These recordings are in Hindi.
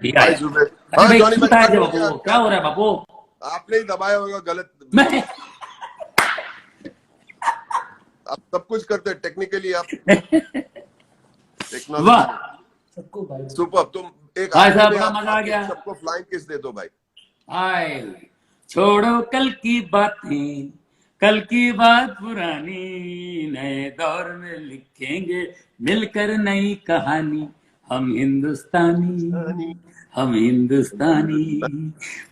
ठीक भाई है। जुबेर, अरे हाँ भाई जॉनी क्यों भाई उतार दे हो बापू, गया क्या हो रहा है बापू? आपने ही दबाया होगा गलत। मैं आप सब कुछ करते हैं टेक्निकली, आप वाह टेक्नोलॉजी में सुपर। तुम एक भाई आखिरी साहब, में बड़ा आप मजा आ गया। सबको फ्लाइंग किस दे दो भाई। हाय, छोड़ो कल की बातें, कल की बात पुरानी, नए दौर में लिखेंगे मिलकर नई कहानी। हम हिंदुस्तानी, हम हिंदुस्तानी।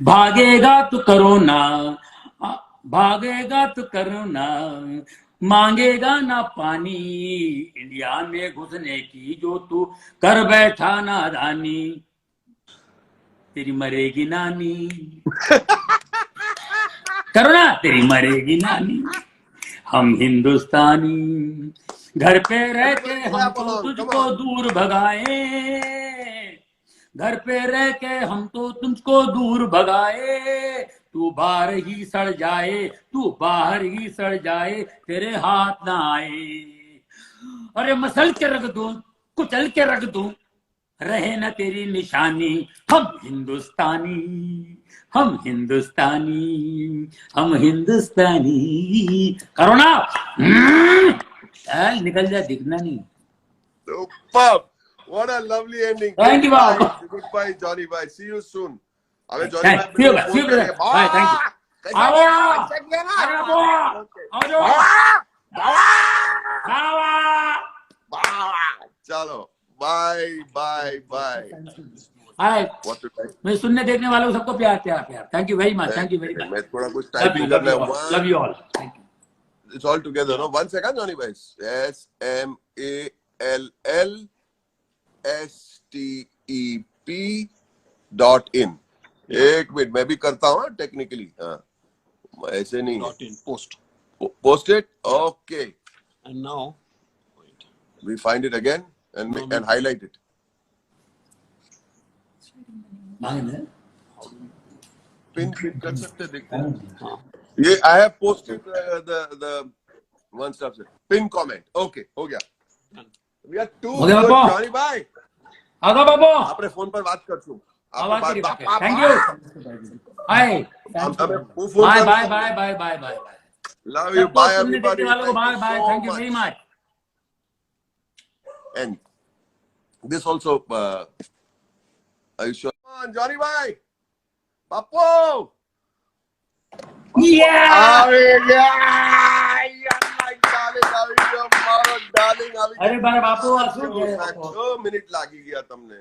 भागेगा तो करोना, भागेगा तो करोना, मांगेगा ना पानी। इंडिया में घुसने की जो तू कर बैठा नादानी, तेरी मरेगी नानी। करो ना, तेरी मरेगी नानी। हम हिंदुस्तानी, घर पे रह के Everybody हम clap तो along, come तुझको on. दूर भगाए, घर पे रह के हम तो तुझको दूर भगाए। तू बाहर ही सड़ जाए, तू बाहर ही सड़ जाए, तेरे हाथ ना आए। अरे मसल के रख दूं, कुचल के रख दूं, रहे न तेरी निशानी। हम हिंदुस्तानी, हम हिंदुस्तानी, हम हिंदुस्तानी। करो ना। निकल जाए, दिखना नहीं। Superb. What a lovely ending. Thank you Goodbye. बाबू। Goodbye Johnny bhai. See you soon. अबे जॉनी भाई सी यू मेरे को फोन ब्रदर, करेंगे। Bye, thank you. कैसा आओ, गया, अच्छा गया ना। अरे बाबू, Okay. आओ जाओ। चलो bye bye bye. Hi, What to type? मैं सुनने देखने वालों को सबको प्यार प्यार प्यार। Thank you very much, thank you very much. मैं थोड़ा कुछ लव यू, टाइपिंग लव करना यू है। All, love you all. Thank you. It's all together, no? 1 second, Johnny bhai. SMALLSTEP.in. एक मिनट मैं भी करता हूँ टेक्निकली। हाँ ऐसे नहीं है। .in post. Post it. Okay. And now, wait. We find it again and No, and highlight it. Pin कर सकते हैं, देखते हैं। ये I have posted the one stuff से pin comment. Okay हो गया। We are too हो गया good, बाबू। Johnny bhai. आगा बाबू, आपने फोन पर बात कर छू। आवाज आपने तेरी बात बात है। Thank you. Hi, bye bye bye bye bye bye. Love you. सबको Bye सुनने देखने everybody. वालों को Thank bye you bye, so thank you very much. Much. And this also, are you sure? Come on, Johnny bhai. Papu. अरे बारे बापू, आंसू गए बापू। 6 મિનિટ લાગી ગયા તમને।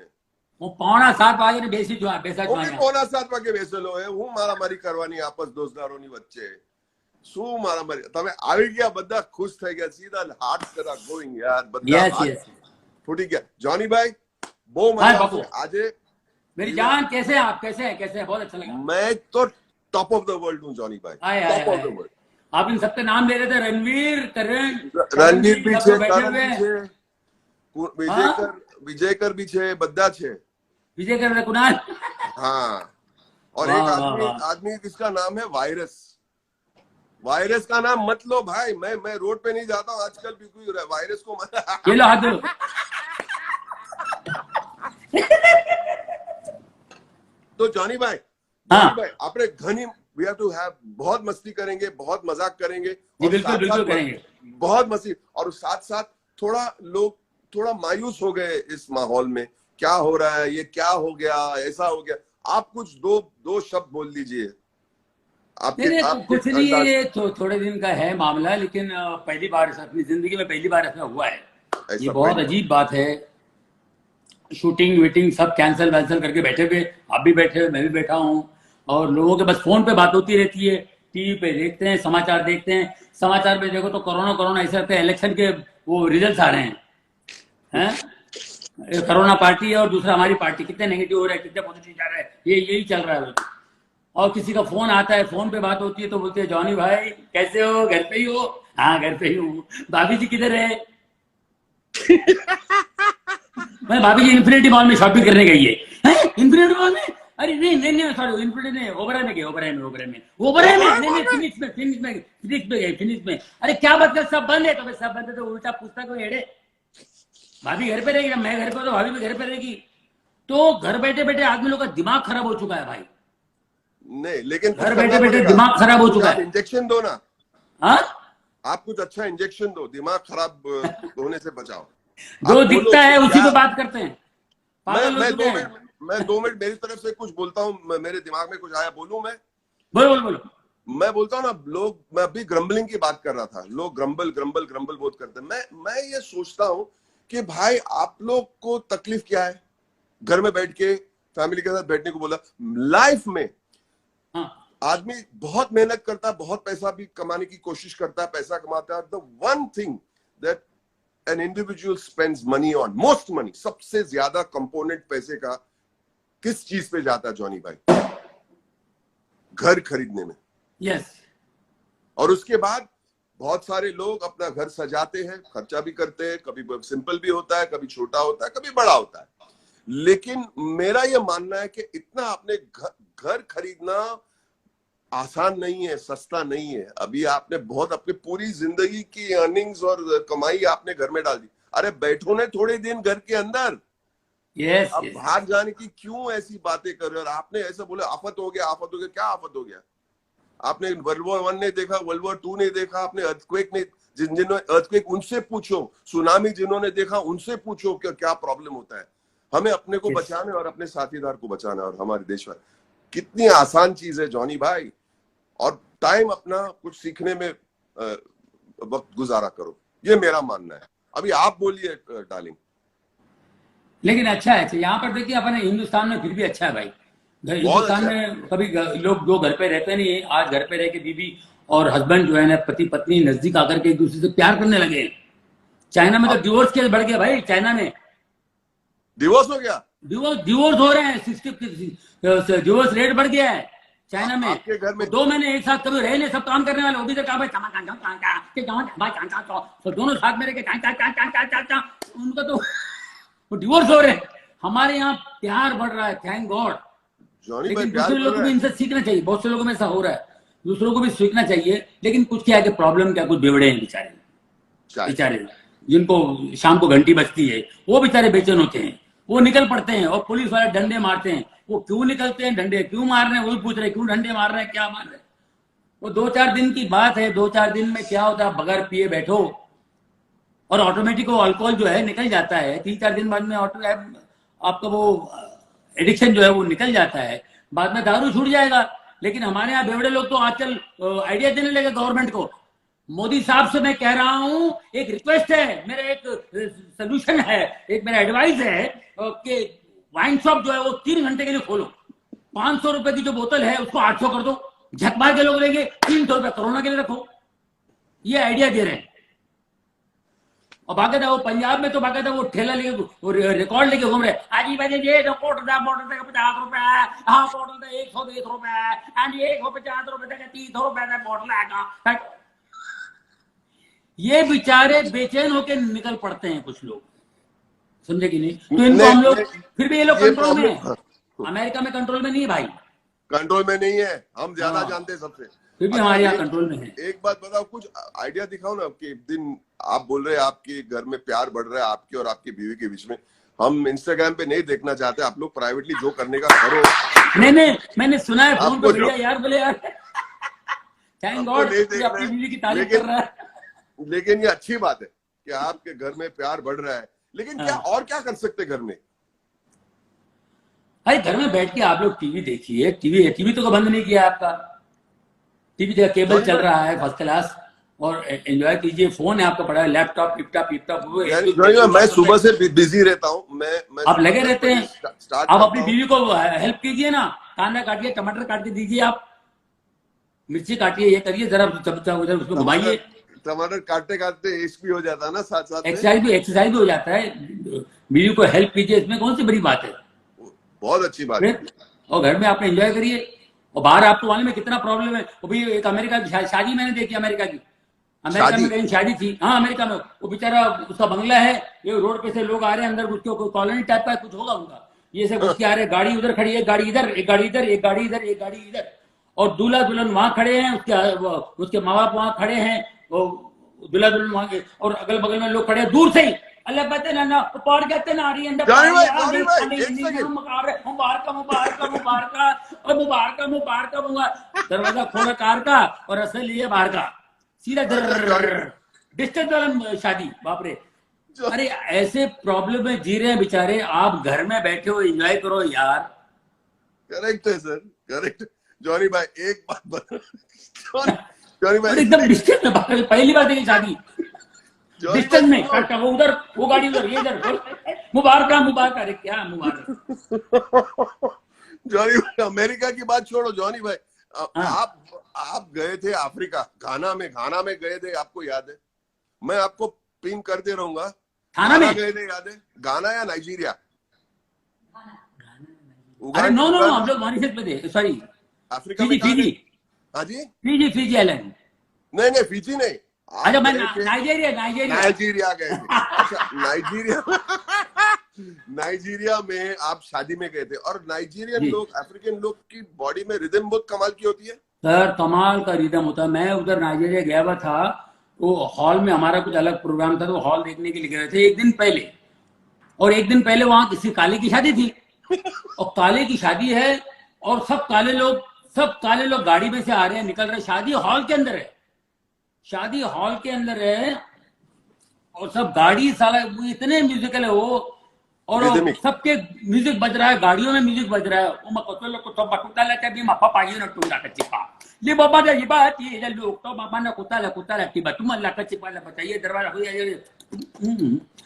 હું 6:45 વાગે ને બેસી જો બેસા હું બી 6:45 વાગે બેસેલો હે। હું મારામારી કરવાની આપસ દોસ્તારોની વચ્ચે શું મારામારી। તમે આવી ગયા, બધા ખુશ થઈ ગયા, સીધા હાર્ટ જરા ગોઈંગ યાર, બધા यस હાર્ટ यस। ફૂટી ગયા। જોની ભાઈ બહુ हाय મજા बापू, આવશે આજે। मेरी जान कैसे हैं आप? कैसे हैं? कैसे हैं? बहुत अच्छा लगा। मैं तो टॉप ऑफ द वर्ल्ड हूँ जोनी भाई, hi hi top of the hi. World. आप इन सबके नाम ले रहे थे, रणवीर, करण, रणवीर भी सब છે, लोग बैठे કરણ हुए भी हैं। છે, विजयकर भी છે, બધા છે। विजय कर रहे, कुणाल। हाँ, और वाह, एक वाह, आदमी वाह। आदमी जिसका नाम है वायरस। वायरस का नाम मत लो भाई। मैं रोड पे नहीं जाता हूँ आजकल भी, कोई वायरस को मत। ये लो हाथ दो। तो जॉनी भाई, हाँ आपने घनी वी हैव टू हैव, बहुत मस्ती करेंगे, बहुत मजाक करेंगे, जी, और बिल्कुल साथ बिल्कुल साथ करेंगे। बहुत मस्ती, और साथ साथ थोड़ा लोग थोड़ा मायूस हो गए इस माहौल में। क्या हो रहा है, ये क्या हो गया, ऐसा हो गया। आप कुछ दो शब्द बोल दीजिए। नहीं, आप कुछ किस नहीं, अंदाज ये थोड़े दिन का है मामला, लेकिन पहली बार अपनी जिंदगी में पहली बार ऐसा हुआ है। ये ऐसा बहुत पहले अजीब बात है। शूटिंग वीटिंग सब कैंसिल वैंसल करके बैठे हुए, आप भी बैठे हुए, मैं भी बैठा हूँ, और लोगों के बस फोन पे बात होती रहती है, टीवी पे देखते हैं, समाचार देखते हैं। समाचार में देखो तो कोरोना कोरोना ऐसे लगता है इलेक्शन के वो रिजल्ट आ रहे हैं। कोरोना पार्टी है और दूसरा हमारी पार्टी, कितने नेगेटिव हो रहा है, कितने पॉजिटिव जा रहा है, यही चल रहा है। और किसी का फोन आता है, फोन पे बात होती है तो बोलते हैं जॉनी भाई कैसे हो, घर पे ही हो? हाँ घर पे ही हूँ। भाभी जी किधर है? मैं भाभी जी इन्फिनिटी मॉल में शॉपिंग करने गई है। इन्फिनिटी मॉल में? अरे नहीं सॉरी, इन्फिनिटी नहीं, ओबराय में गए, ओबराय में नहीं, फिनिक्स में। अरे क्या बात कर, सब बंद है? तो सब बंद है तो उल्टा पूछता कोई हेड़े। भाभी घर पे रहेगी ना, मैं घर पे, तो भाभी भी घर पे रहेगी। तो घर बैठे बैठे आदमी लोग का दिमाग खराब हो चुका है भाई। नहीं, लेकिन घर बैठे बैठे दिमाग खराब हो चुका है। इंजेक्शन दो ना, हाँ, आप कुछ अच्छा इंजेक्शन दो, दिमाग खराब होने से बचाओ। जो आप बोलो दिखता है कि उसी क्या, पे बात करते हैं, पागल हो चुके हैं। मैं 2 मिनट मेरी तरफ से कुछ बोलता हूँ, मेरे दिमाग में कुछ आया, बोलूं मैं? बोलो बोलो बोलो। मैं बोलता हूँ ना, लोग, मैं अभी ग्रम्बलिंग की बात कर रहा था, लोग ग्रम्बल ग्रम्बल ग्रम्बल बहुत करते हैं। मैं ये सोचता हूँ कि भाई आप लोग को तकलीफ क्या है? घर में बैठ के फैमिली के साथ बैठने को बोला। लाइफ में हाँ, आदमी बहुत मेहनत करता है, बहुत पैसा भी कमाने की कोशिश करता है, पैसा कमाता है। The one thing that an individual spends money on, most money, सबसे ज्यादा कंपोनेंट पैसे का किस चीज पे जाता है जॉनी भाई? घर खरीदने में। यस। और उसके बाद बहुत सारे लोग अपना घर सजाते हैं, खर्चा भी करते हैं, कभी सिंपल भी होता है, कभी छोटा होता है, कभी बड़ा होता है। लेकिन मेरा यह मानना है कि इतना आपने घर खरीदना आसान नहीं है, सस्ता नहीं है। अभी आपने बहुत अपनी पूरी जिंदगी की अर्निंग्स और कमाई आपने घर में डाल दी। अरे बैठो ने थोड़े दिन घर के अंदर। यस। अब बाहर जाने की क्यों ऐसी बातें कर रहे हो? और आपने ऐसा बोला आफत हो गया, आफत हो गया। क्या आफत हो गया? आपने वर्ल्ड वॉर 1 नहीं देखा, वर्ल्ड वॉर 2 नहीं देखा, आपने अर्थक्वेक नहीं, जिन्होंने अर्थक्वेक उनसे पूछो, सुनामी जिन्होंने देखा उनसे पूछो कि क्या प्रॉब्लम होता है। हमें अपने को बचाना और अपने साथीदार को बचाना और हमारे देश में। कितनी आसान चीज है जॉनी भाई। और टाइम अपना कुछ सीखने में वक्त गुजारा करो, ये मेरा मानना है। अभी आप बोलिए डार्लिंग। लेकिन अच्छा है यहाँ पर देखिए, अपने हिंदुस्तान में फिर भी अच्छा है भाई। हिंदुस्तान अच्छा में कभी लोग जो घर पे रहते नहीं, आज घर पे रह के बीवी और हस्बैंड जो है ना, पति पत्नी नजदीक आकर के एक दूसरे से प्यार करने लगे हैं। चाइना में तो डिवोर्स केस बढ़ गया भाई। चाइना में डिवोर्स हो गया, डिवोर्स हो रहे हैं, 60 डिवोर्स रेट बढ़ गया है चाइना में। आपके घर में 2 महीने एक साथ कभी रहे नहीं, सब काम करने वाले। वो भी तो कहा तो दोनों साथ में रह के उनका तो वो डिवोर्स हो रहे हैं। हमारे यहाँ प्यार बढ़ रहा है, थैंक गॉड। जॉनी भाई लेकिन प्यार दूसरे कर लोगों को रहा भी है। इनसे सीखना चाहिए। बहुत से लोगों में ऐसा हो रहा है, दूसरों को भी सीखना चाहिए। लेकिन कुछ क्या है कि प्रॉब्लम क्या, कुछ बेवड़े हैं बेचारे, बेचारे जिनको शाम को घंटी बजती है, वो बेचारे बेचैन होते हैं, वो निकल पड़ते हैं और पुलिस वाले डंडे मारते हैं। वो क्यों निकलते हैं, डंडे क्यों मार रहे हैं, वो भी पूछ रहे हैं क्यों डंडे मार रहे हैं, क्या मार रहे हैं। वो 2-4 दिन की बात है। 2-4 दिन में क्या होता है, बगैर पिए बैठो और ऑटोमेटिक वो अल्कोहल जो है निकल जाता है। 3-4 दिन बाद में आपका वो एडिक्शन जो है वो निकल जाता है, बाद में दारू छूट जाएगा। लेकिन हमारे यहाँ बेवड़े लोग तो आजकल आइडिया देने लगे गवर्नमेंट को। मोदी साहब से मैं कह रहा हूं, एक रिक्वेस्ट है, मेरा एक सोल्यूशन है, एक मेरा एडवाइस है कि वाइन शॉप जो है वो 3 घंटे के लिए खोलो। 500 रुपए की जो बोतल है उसको 800 कर दो, झक मार के लोग लेंगे। 300 रुपए कोरोना के लिए रखो। ये आइडिया दे रहे हैं। और बाकायदा वो पंजाब में तो बाकायदा वो ठेला लेके, वो रिकॉर्ड लेके घूम रहे, आज बजे ये मोटर था 50 रुपए, हाँ मोटर था 120 रुपए, एंड 150 रुपए का 300 रुपए का मोटर आएगा। ये बेचारे बेचैन होके निकल पड़ते हैं कुछ लोग, समझे कि नहीं? तो इनको हम लोग, फिर भी ये लोग कंट्रोल में है। अमेरिका में कंट्रोल में नहीं है भाई, कंट्रोल में नहीं है। हम ज्यादा जानते हैं सबसे, फिर भी हमारे यहाँ कंट्रोल में है। एक बात बताओ, कुछ आइडिया दिखाओ ना कि एक दिन आप बोल रहे हैं आपके घर में प्यार बढ़ रहा है आपके और आपकी बीवी के बीच में। हम इंस्टाग्राम पे नहीं देखना चाहते, आप लोग प्राइवेटली जो करने का करो। नहीं, मैंने सुना है फोन पे भैया यार, बोले यार थैंक गॉड अपनी बीवी की तारीफ कर रहा है। लेकिन ये अच्छी बात है कि आपके घर में प्यार बढ़ रहा है। लेकिन क्या और क्या कर सकते घर में? अरे घर में बैठ के आप लोग टीवी देखिए। टीवी तो बंद नहीं किया आपका। टीवी का केबल चल रहा है फर्स्ट क्लास, और एंजॉय कीजिए। फोन है आपका पड़ा है, लैपटॉप लैपटॉप। मैं सुबह से बिजी रहता हूँ। मैं आप लगे रहते हैं। आप अपनी बीवी को हेल्प कीजिए ना, कांदा काटिए, टमाटर काट के दीजिए, आप मिर्ची काटिए, ये करिए, जरा उधर उसको घुमाइए। टमाटर काटते काटते एच भी हो जाता है ना, साथ साथ एक्सरसाइज भी हो जाता है। बीवी को हेल्प कीजिए, इसमें कौन सी बड़ी बात है? बहुत अच्छी बात है। और घर में आप एंजॉय करिए। और बाहर आपको मालूम में कितना प्रॉब्लम है। वो भी एक अमेरिका की शादी मैंने देखी, अमेरिका में कहीं शादी थी। हाँ, अमेरिका में वो बेचारा, उसका बंगला है, ये रोड पे से लोग आ रहे हैं अंदर, उसके कॉलोनी टाइप का कुछ होगा उनका, ये सब उसके आ रहे, गाड़ी उधर खड़ी है, गाड़ी इधर, एक गाड़ी इधर, एक गाड़ी इधर, एक गाड़ी इधर, और दूल्हा दुल्हन वहां खड़े हैं, उसके माँ बाप वहां खड़े हैं, दूल्हा दुल्हन वहां के, और अगल बगल में लोग खड़े हैं दूर से ही। अल्लाह पता ना ना पार कहते ना आ रही अंदर जॉनी भाई, पानी जॉनी भाई, एक नहीं सेकंड। मुबारक मुबारक मुबारक मुबारक और मुबारक मुबारक मुबारक दरवाजा खोला कार का और रस्ते लिए बाहर का सीधा डिस्टेंस वाला शादी बाप रे। अरे ऐसे प्रॉब्लम में जी रहे हैं बेचारे, आप घर में बैठे हो एंजॉय करो यार। करेक्ट है सर, करेक्ट। जॉनी भाई एक बात बता, जॉनी और भाई एकदम डिस्टेंस में पहली बार देखी शादी जॉनी डिस्टेंस में भाई काटा, वो उधर वो गाड़ी उधर ये इधर मुबारक मुबारक। अरे क्या मुबारक। जॉनी भाई अमेरिका की बात छोड़ो जॉनी भाई, हाँ। आप गए थे अफ्रीका, घाना में गए थे, आपको याद है? मैं आपको पिन करते रहूंगा। थाना में गए थे, याद है? घाना या नाइजीरिया? अरे नो नो हम लोग मॉरिशस में थे, सॉरी अफ्रीका फिजी में कहाँ फिजी गए? हाँ जी, फिजी आइलैंड। नहीं फिजी नहीं, आप अच्छा मैं गए थे नाइजीरिया गए थे। अच्छा नाइजीरिया में आप शादी में गए थे, और नाइजीरियन जी लोग, अफ्रीकन लोग की बॉडी में रिदम बहुत कमाल की होती है। सर, कमाल का रिदम होता है। मैं उधर नाइजीरिया गया हुआ था, वो हॉल में हमारा कुछ अलग प्रोग्राम था, तो हॉल देखने के लिए गए थे एक दिन पहले, और एक दिन पहले वहां किसी काले की शादी थी, और काले की शादी है और सब काले लोग गाड़ी में से आ रहे हैं, निकल रहे, शादी हॉल के अंदर है, शादी हॉल के अंदर है, और सब गाड़ी साला इतने म्यूजिकल है वो, और Rhythmic. सबके म्यूजिक बज रहा है, गाड़ियों में म्यूजिक बज रहा है। वो मकोतो को तो बटुता लेते भी मापा पाई न टूंगा कच्चिपा ले बाबा दे बात ये लोग तो बाबा ने कुत्ता लगती बा तुम अल्लाह कच्चिपा ले बताइए दरवाजा हो जाए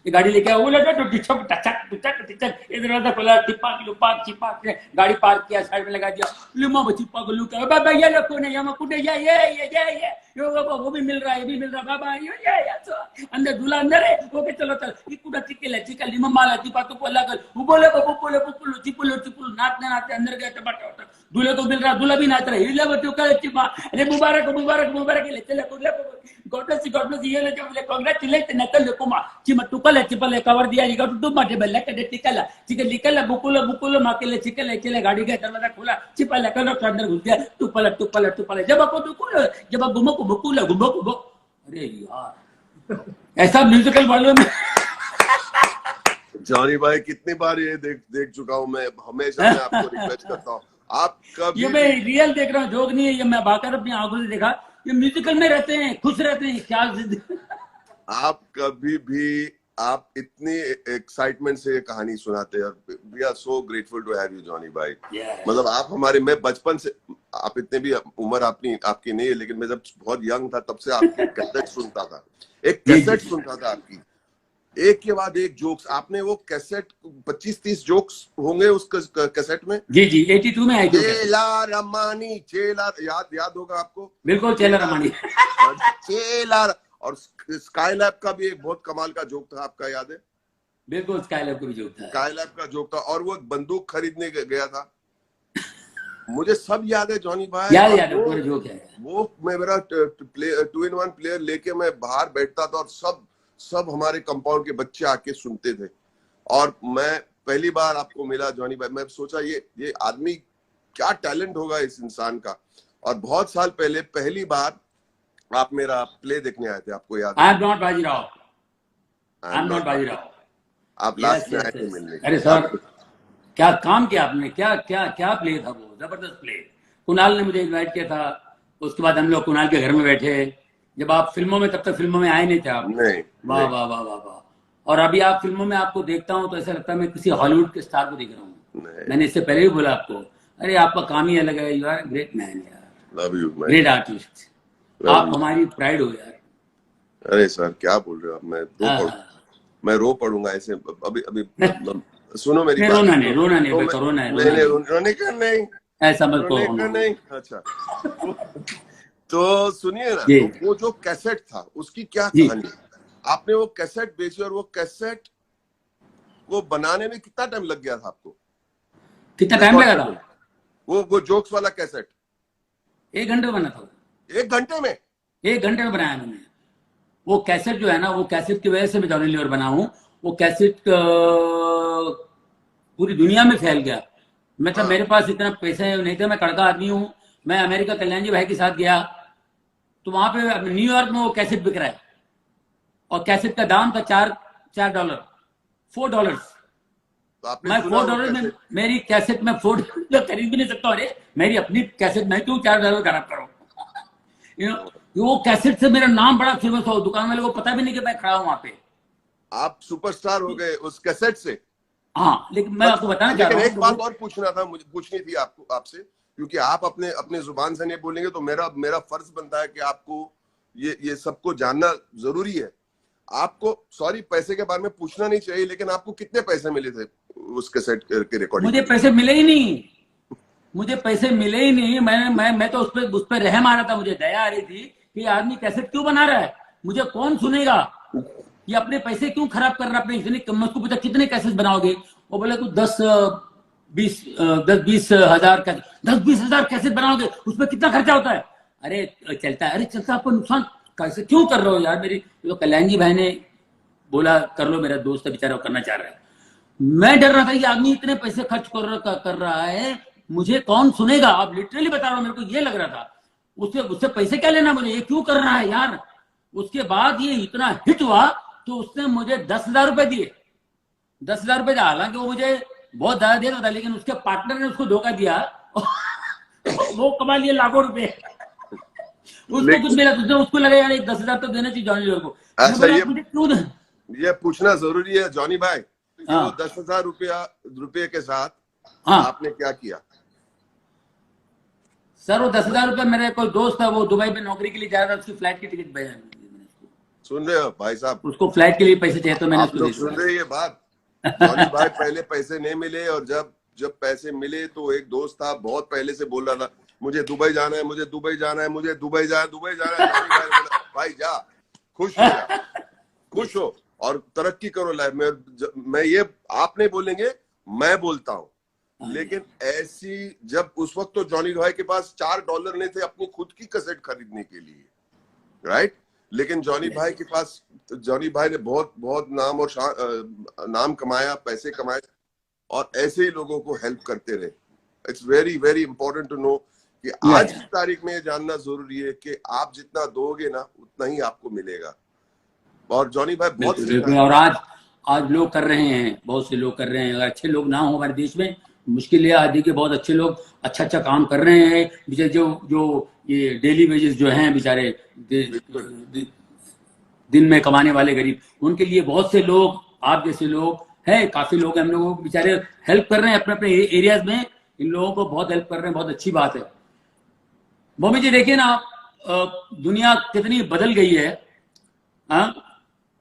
ये गाड़ी लेके आओ, वो लगा तो डिचक टचक टचक टचक, ये दरवाजा खोला, टिपक लुपक चिपक के गाड़ी पार्क किया, साइड में लगा दिया, लुमा बचिपा को लुका बाबा ये लोग को नहीं, हम कुटे जा ये यो बाबा वो भी मिल रहा है, ये भी मिल रहा बाबा ये अंदर दूल्हा अंदर है, ओके चलो ये कुड़ा चिक्के लिमा माला चिपा तो को लगा, वो बोले पुपुलो चिपुलो नाचने नाचते अंदर गए टमाटर, दूल्हे को मिल रहा, दूल्हा भी नाच रहा है, हिला बच्चों का चिपा, अरे मुबारक मुबारक मुबारक ले चले गॉड ब्लेस ये ले जो कांग्रेचुलेशन नकल कुमा चिमा टुकल चिपले कवर दिया जी गॉड टू माटे बल्ला के टिकला चिकन लिकला बुकुलो माके चिकले चले गाड़ी का दरवाजा खोला चिपला कलर के अंदर घुस गया टुपला जब आपको दुकुलो जब आप घुमो को अरे यार ऐसा म्यूजिकल वालों में जॉनी भाई कितनी बार ये देख चुका हूँ मैं, हमेशा मैं आपको रिक्वेस्ट करता हूँ, आप कभी ये मैं रियल देख रहा हूँ, जोक नहीं है ये, मैं बाकर अपनी आंखों से देखा, ये म्यूजिकल में रहते हैं, खुश रहते हैं, क्या आप कभी भी आप इतनी एक्साइटमेंट से ये कहानी सुनाते हैं, और we are so grateful to have you Johnny भाई। मतलब आप हमारे, मैं बचपन से, आप इतने भी उम्र आपकी नहीं है, लेकिन मैं जब बहुत यंग था तब से आपकी कैसेट सुनता था, एक कैसेट सुनता था आपकी, एक के बाद एक जोक्स। आपने वो कैसेट 25-30 जोक्स होंगे उस कैसेट में। जी 82 में आई थी। चेला रमानी, याद होगा आपको? बिल्कुल चेला रमानी चेला, और स्काई लैब का भी एक बहुत कमाल का जोक था, आपका याद है? बिल्कुल स्काई लैब का भी जोक था, स्काई लैब का जोक था, और वो बंदूक खरीदने गया था, मुझे सब याद है जॉनी भाई, याद है पूरे जोक है वो। मैं मेरा 2-in-1 प्लेयर लेके मैं बाहर बैठता था, और सब हमारे कंपाउंड के बच्चे आके सुनते थे, और मैं पहली बार आपको मिला जॉनी भाई, मैं सोचा ये आदमी क्या टैलेंट होगा इस इंसान का। और बहुत साल पहले पहली बार आप मेरा प्ले देखने आए थे, आपको याद है? आई एम नॉट बाजीराव, आप लास्ट में आए थे मिलने। अरे सर क्या काम किया आपने, क्या प्ले था वो, जबरदस्त प्ले। कुणाल ने मुझे इनवाइट किया था, उसके बाद हम लोग कुणाल के घर में बैठे, जब आप फिल्मों में, तब तक फिल्मों में आए नहीं थे आप। वाह वाह वाह वाह वाह। और अभी आप फिल्मों में आपको देखता हूँ तो ऐसा लगता है मैं किसी हॉलीवुड के स्टार को देख रहा हूँ। मैंने इससे पहले भी बोला आपको, अरे आपका काम ही अलग है, यू आर ग्रेट मैन यार, लव यू, ग्रेट आर्टिस्ट, आप हमारी प्राइड हो यार। अरे सर क्या बोल रहे हो आप, मैं रो पड़ूंगा ऐसे अभी सुनो मेरी बात। रोना नहीं रोने का नहीं, ऐसा मत करो नहीं। अच्छा तो सुनिए ना, तो वो जो कैसेट था उसकी क्या कहानी, आपने वो कैसेट बेची, और वो कैसेट को बनाने में कितना टाइम लग गया था आपको? कितना टाइम लगा था? वो जोक्स वाला कैसेट 1 घंटे में बना था। 1 घंटे में? 1 घंटे में बनाया मैंने वो कैसेट। जो है ना, वो कैसेट की वजह से मैं जॉनी लीवर बना हूँ। वो कैसेट पूरी दुनिया में फैल गया। मतलब मेरे पास इतना पैसे नहीं थे, मैं कड़का आदमी हूँ। मैं अमेरिका कल्याण जी भाई के साथ गया, तो वहां पे न्यूयॉर्क में वो कैसेट बिक रहा है, और कैसेट का दाम था $4, $4। तो आपने मैं सुना वो $4 में कैसेट? मेरी कैसेट में $4 खरीद भी नहीं सकता। अरे मेरी अपनी कैसेट मैं क्यों $4 खराब करूं? वो कैसेट से मेरा नाम बड़ा फेमस हो, दुकान वाले को पता भी नहीं कि मैं खड़ा हूं वहां पे। आप सुपरस्टार हो गए उस कैसेट से। हाँ, लेकिन मैं आपको बताना चाह लेकिन रहा एक हूँ बात और पूछना था, मुझे पूछनी थी आपको, आपसे, क्योंकि आप अपने अपने जुबान से नहीं बोलेंगे तो मेरा फर्ज बनता है कि आपको ये सबको जानना जरूरी है। आपको सॉरी पैसे के बारे में पूछना नहीं चाहिए, लेकिन आपको कितने पैसे मिले थे उस कैसेट के रिकॉर्डिंग मुझे के लिए? पैसे मिले ही नहीं, मुझे पैसे मिले ही नहीं। मैं तो उस पर रहम आ रहा था, मुझे दया आ रही थी कि ये आदमी कैसेट क्यों बना रहा है, मुझे कौन सुनेगा, ये अपने पैसे क्यों खराब कर रहा है अपने इतने। मैं उसको पूछा कितने कैसेट बनाओगे, वो बोले तू 10-20 हजार 10-20 हजार कैसेट बनाओगे, उसमें कितना खर्चा होता है? अरे चलता है, अरे चलता, आपको नुकसान कैसे क्यों कर रहे हो यार? मेरी तो कल्याण जी भाई ने बोला कर लो, मेरा दोस्त है बेचारा, वो करना चाह रहा है। मैं डर रहा था कि आदमी इतने पैसे खर्च कर रहा है, मुझे कौन सुनेगा? आप लिटरली बता रहा हूं, मेरे को ये लग रहा था। उससे पैसे क्या लेना मुझे, ये क्यों कर रहा है यार? उसके बाद ये इतना हिट हुआ तो उसने मुझे 10,000 रुपए दिए, 10,000 रुपए दिया। हालांकि वो मुझे बहुत ज्यादा दे रहा था, लेकिन उसके पार्टनर ने उसको धोखा दिया वो कमा लिए लाखों रुपए। उसको कुछ मिला, उसको लगा यार 10,000 तो देना चाहिए जॉनी लीवर को। अच्छा, मुझे क्यों दे? ये पूछना जरूरी है जॉनी भाई कि हाँ। वो 10,000 रुपये के साथ हाँ आपने क्या किया? सर, वो 10,000 रुपए, मेरे कोई दोस्त था, वो दुबई में नौकरी के लिए जा रहा था, उसकी फ्लाइट की टिकट भेजा। सुन रहे हो भाई साहब? उसको फ्लाइट के लिए पैसे चाहिए तो मैंने आप उसको लोग दे सुन दिया। रहे हैं ये बात? जॉनी भाई पहले पैसे नहीं मिले, और जब पैसे मिले तो एक दोस्त था बहुत पहले से बोल रहा था मुझे दुबई जाना है, मुझे दुबई जाना है, मुझे दुबई जाना है। जॉनी भाई ने बोला भाई जा, खुश हो जा, खुश हो और तरक्की करो लाइफ में। मैं ये आप नहीं बोलेंगे, मैं बोलता हूँ। लेकिन ऐसी जब उस वक्त तो जॉनी भाई के पास $4 नहीं थे अपनी खुद की कैसेट खरीदने के लिए, राइट? लेकिन जॉनी भाई के पास, जॉनी भाई ने बहुत बहुत नाम और नाम कमाया, पैसे कमाए, और ऐसे ही लोगों को हेल्प करते रहे। It's very very important to know कि आज की तारीख में जानना जरूरी है कि आप जितना दोगे ना उतना ही आपको मिलेगा। और जॉनी भाई बहुत बिल्कुल, और आज लोग कर रहे हैं, बहुत से लोग कर रहे हैं। अगर अच्छे लोग ना हो हमारे देश में मुश्किल है। आज देखिए बहुत अच्छे लोग अच्छा काम कर रहे हैं। बेचारे जो ये डेली वेजेस जो हैं बेचारे दिन में कमाने वाले गरीब, उनके लिए बहुत से लोग, आप जैसे लोग हैं, काफी लोग हम लोगों को बेचारे हेल्प कर रहे हैं अपने अपने एरियाज में। इन लोगों को बहुत हेल्प कर रहे हैं, बहुत अच्छी बात है। मम्मी जी देखिए ना, दुनिया कितनी बदल गई है।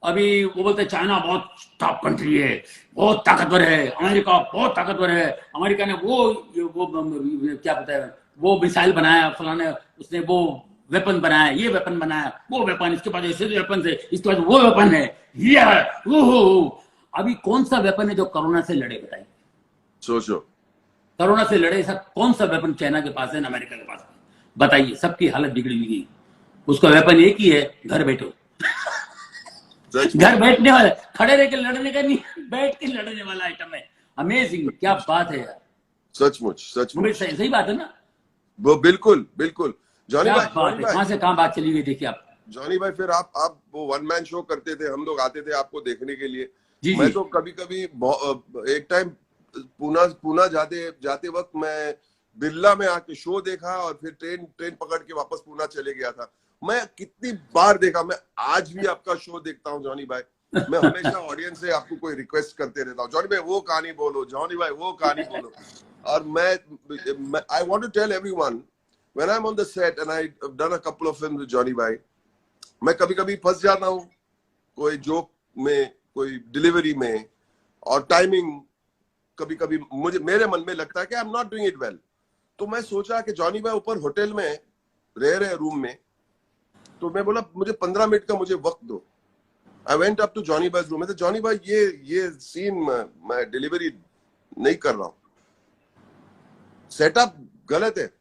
अभी वो बोलते हैं चाइना बहुत टॉप कंट्री है, बहुत ताकतवर है, अमेरिका बहुत ताकतवर है, अमेरिका ने वो क्या पता है वो मिसाइल बनाया, फलाने उसने वो वेपन बनाया, ये वेपन बनाया, वो वेपन, इसके पास ऐसे वेपन है, इसके पास वो वेपन है, ये है वो। अभी कौन सा वेपन है जो कोरोना से लड़े? बताइए, सोचो। कोरोना से लड़े ऐसा कौन सा वेपन चाइना के पास है, अमेरिका के पास है? बताइए। सबकी हालत बिगड़ी हुई गई। उसका वेपन एक ही है, घर बैठो। घर बैठने वाला, खड़े रह के लड़ने का नहीं, बैठ के लड़ने वाला आइटम है। अमेजिंग, क्या बात है यार, सचमुच सही बात है ना? वो बिल्कुल बिल्कुल। जॉनी भाई कहां से कहां बात चली गई, देखिए आप। जॉनी भाई फिर आप वो वन मैन शो करते थे, हम लोग आते थे आपको देखने के लिए। जी, मैं तो कभी कभी एक टाइम पूना जाते वक्त मैं बिरला में आके शो देखा, और फिर ट्रेन पकड़ के वापस पूना चले गया था। मैं कितनी बार देखा, मैं आज भी आपका शो देखता हूँ जॉनी भाई। मैं हमेशा ऑडियंस से आपको कोई रिक्वेस्ट करते रहता हूँ, जॉनी भाई वो कहानी बोलो, जॉनी भाई वो कहानी बोलो। और मैं I want to tell everyone, when I am on the set and I have done a couple of films with Johnny भाई, मैं कभी कभी फंस जाता हूँ कोई जोक में, कोई डिलीवरी में, और टाइमिंग कभी कभी मेरे मन में लगता है कि I am not doing it well. तो मैं सोचा कि जॉनी भाई ऊपर होटल में रह रहे रूम में, तो मैं बोला मुझे 15 मिनट का मुझे वक्त दो। I went up to Johnny भाई रूम में, जॉनी भाई ये सीन मैं डिलीवरी नहीं कर रहा हूँ, सेटअप गलत है,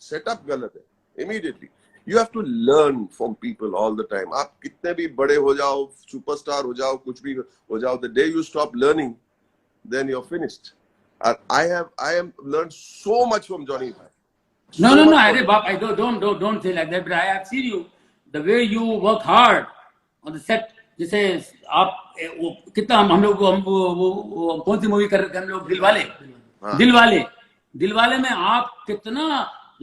सेटअप गलत है। Immediately you have to learn from people all the time. आप कितने भी बड़े हो जाओ, सुपरस्टार हो जाओ, कुछ भी हो जाओ, the day you stop learning then you're finished. I am learned so much from Johnny Bhai. No, Arey Bap, don't say like that. But I have seen you, the way you work hard on the set जैसे आप वो कितना हम लोग वो कौन सी मूवी कर रहे थे हम लोग, दिलवाले। हाँ। दिलवाले में आप कितना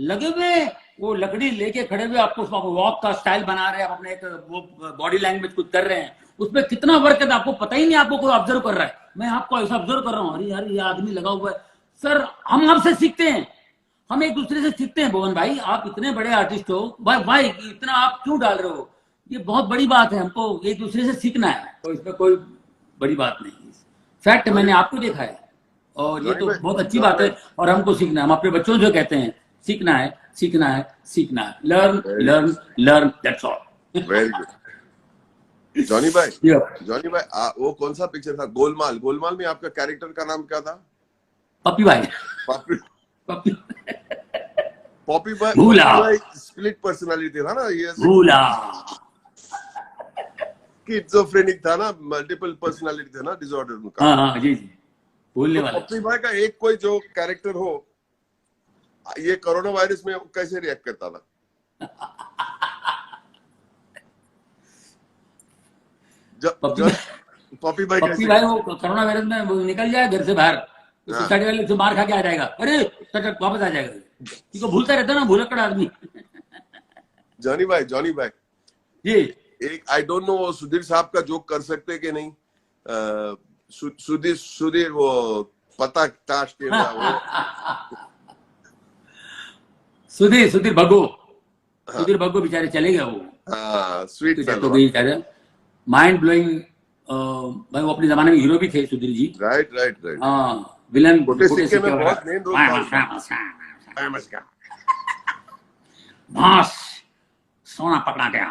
लगे हुए वो लकड़ी लेके खड़े हुए, आपको वॉक का स्टाइल बना रहे हैं, आप अपने एक वो बॉडी लैंग्वेज कुछ कर रहे हैं, उसमें कितना वर्क है, आपको पता ही नहीं, आपको कोई ऑब्जर्व कर रहा है। मैं आपको ऐसा ऑब्जर्व कर रहा हूँ, अरे यार ये आदमी लगा हुआ है। सर हम आपसे सीखते हैं, हम एक दूसरे से सीखते हैं। भुवन भाई आप इतने बड़े आर्टिस्ट हो, भाई इतना आप क्यों डाल रहे हो, ये बहुत बड़ी बात है, हमको एक दूसरे से सीखना है, तो इसमें कोई बड़ी बात नहीं। फैक्ट मैंने आपको देखा है और ये तो बहुत अच्छी बात है, और हमको सीखना है। हम अपने बच्चों से कहते हैं सीखना है, सीखना है, सीखना है, learn learn learn, that's all. Very good. Johnny भाई, Yeah. जॉनी भाई वो कौन सा पिक्चर था, गोलमाल? गोलमाल में आपका कैरेक्टर का नाम क्या था? पप्पी भाई। पॉपी पप्पी पॉपी भाई। भूला। पॉपी भाई स्प्लिट पर्सनालिटी था ना, ये भूला। स्किज़ोफ्रेनिक था ना, मल्टीपल पर्सनालिटी था ना, डिसऑर्डर का। हाँ हाँ जी जी, भूलने वाला। पॉपी भाई का एक कोई जो कैरेक्टर हो, ये कोरोना वायरस में कैसे रिएक्ट करता था? पॉपी भाई पप्पी भाई वो कोरोना वायरस में वो निकल जाए घर से बाहर, सोसाइटी वाले से मार खा के आ जाएगा, अरे वापस आ जाएगा, क्योंकि भूलता रहता ना, भूलक्कड़ आदमी। जॉनी भाई जी एक आई डोंट नो सुधीर साहब का जोक कर सकते कि नहीं? सुधीर वो पता ताश के सुधीर भग्गू, सुधीर भग्गू बेचारे चले गए वो। हाँ, स्वीट तो बेचारे माइंड ब्लोइंग भाई, वो अपने जमाने में हीरो भी थे सुधीर जी। राइट। हाँ, विलन छोटे सिक्के में बहुत मेन रोल था। बांस सोना पकड़ा गया,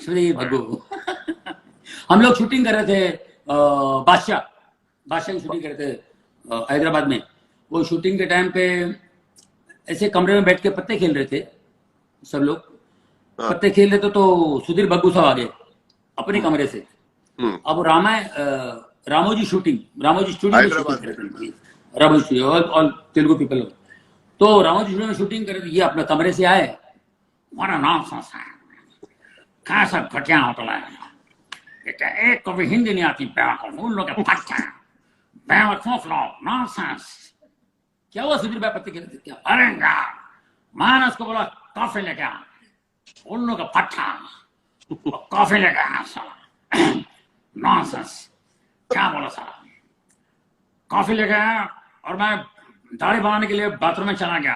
सुधीर भग्गू। हम लोग शूटिंग कर रहे थे बादशाह की शूटिंग कर रहे थे हैदराबाद में। वो शूटिंग के टाइम पे ऐसे कमरे में बैठ के पत्ते खेल रहे थे सब लोग। पत्ते खेल रहे थे तो सुधीर भग्गू साहब आ गए अपने कमरे से। अब रामोजी स्टूडियो में शूटिंग कर रहे थे, Ramoji studio all Telugu people. तो रामोजी स्टूडियो में शूटिंग कर रहे थे, ये अपने कमरे से आए, हमारा नाम संस्था कहाँ सब घटिया होटल है, एक को भी हिंदी नहीं आती, उन लोग नॉनसेंस। क्या हुआ सुधीर भाई पत्ते खेल रहे थे क्या? अरे मानस को बोला कॉफी लेके आ, उन लोग का पट्टा कॉफी लेके आया साला, नॉनसेंस। क्या बोला साला, कॉफी लेके आया और मैं दाढ़ी बनाने के लिए बाथरूम में चला गया,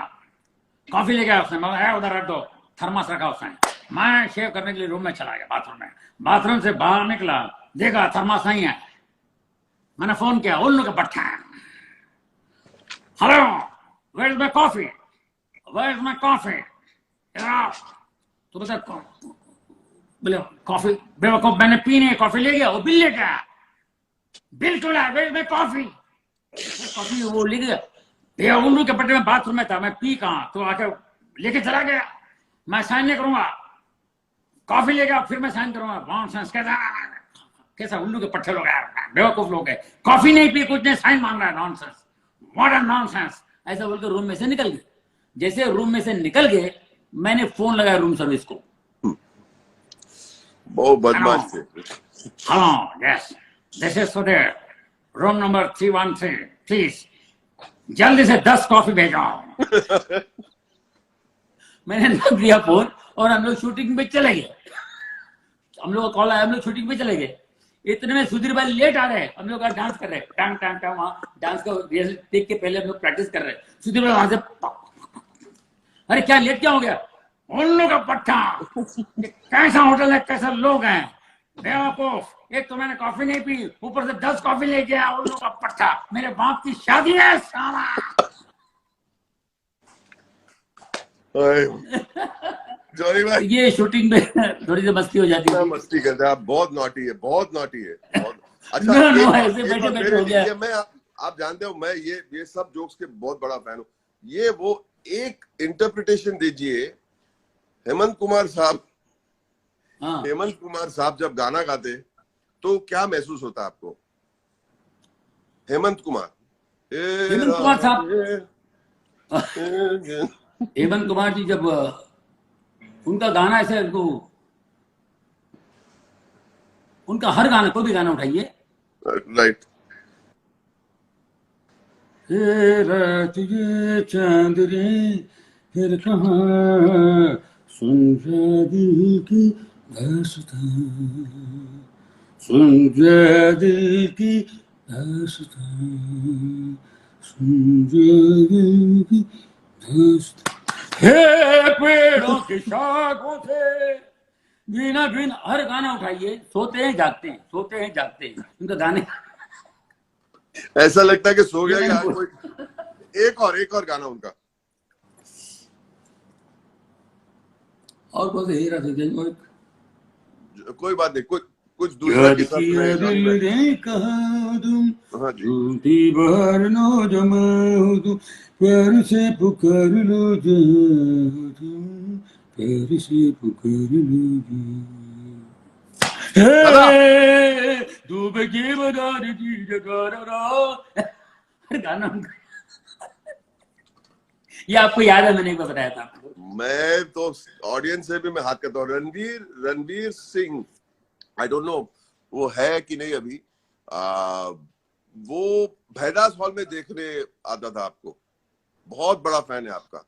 कॉफी लेके आया उसने, मैं उधर रख दो, थर्मस रखा उसने। मैं शेव करने के लिए रूम में चला गया, बाथरूम से बाहर निकला, देखा थर्मस नहीं है, मैंने फोन किया, उन लोग का पट्टा, hello where is my coffee, तो बता बोले कॉफी बेवकूफ, मैंने पीने कॉफी ले गया, वो बिल ले गया, बिल तो ला, वेयर इज माय कॉफी वो ले गया भैया, उन लोग के पट्टे में बाथरूम में था, मैं पी कहाँ, तो आके लेके चला गया, मैं साइन नहीं करूंगा, कॉफी ले गया फिर मैं साइन करूंगा। नॉनसेंस। कैसा उल्लू के पट्टे लोग यार, बेवकूफ लोग है, कॉफी नहीं पी कुछ नहीं, साइन मांग रहा है, नॉनसेंस, मॉडर्न नॉनसेंस। ऐसा बोलकर रूम में से निकल गए। जैसे रूम में से निकल गए, मैंने फोन लगाया रूम सर्विस को, बहुत बदमाश थे। Hello yes this is Sudhir, room number 313, please जल्दी से 10 कॉफी भेजो। मैंने रख दिया फोन और हम लोग शूटिंग पे चले गए। हम लोग का कॉल आया, हम लोग शूटिंग पे चले गए। इतने में सुधीर भाई लेट आ रहे, हम लोग डांस कर रहे, टांग टांग टांग, वहां डांस का रिहर्सल देख के पहले हम लोग प्रैक्टिस कर रहे। सुधीर भाई वहां से, अरे क्या लेट क्या हो गया, उन लोग का पट्टा, कैसा होटल है, कैसा लोग हैं, बेवकूफ, एक तो मैंने कॉफी नहीं पी, ऊपर से 10 कॉफी लेके आया, उन लोग का पट्टा, मेरे बाप की शादी है साला। जॉनी भाई ये शूटिंग में थोड़ी सी मस्ती हो जाती है। मस्ती करते हैं आप, बहुत नॉटी है, बहुत नॉटी है, बहुत अच्छा। ऐसे बैठे बैठे हो गया। मैं आप जानते हो, मैं ये सब जोक्स के बहुत बड़ा फैन हूँ। ये वो एक इंटरप्रिटेशन दीजिए, हेमंत कुमार साहब, हेमंत कुमार साहब जब गाना गाते तो क्या महसूस होता आपको? हेमंत कुमार साहब, हेमंत कुमार जी जब उनका गाना ऐसे उनका हर गाना, कोई भी गाना उठाइए, राइट। रात ये चांद रे फिर कहाँ, सुन जा दिल की दास्तां, सुन जा दिल की दास्तां, सुन जा दिल की दास्तां। हे पेड़ों की शाखों से बिना बिन, हर गाना उठाइए, सोते हैं जागते हैं, सोते हैं जागते हैं, उनका गाने। ऐसा लगता है कि सो ये गया मैंने कि बोला। कोई एक और गाना उनका। और कौन से हीरा थे जिनको एक कोई बात नहीं, कुछ दूसरा याद किस्सा किया सुनाइए जॉनी दिल भाई। ने कहा तुम हाँ जी। झूठी बाहर नो जमा हो तुम, प्यार से पुकार लो जहाँ तुम, प्यार से पुकार लो दादा, हे डूब के बदार की जगारा। हर गाना उनका। ये आपको याद है, मैंने एक बार बताया था आपको। मैं तो ऑडियंस से भी मैं हाथ करता हूँ। रणवीर सिंह, आई डोंट नो वो है कि नहीं अभी। वो भैदास हॉल में देखने आता था आपको, बहुत बड़ा फैन है आपका।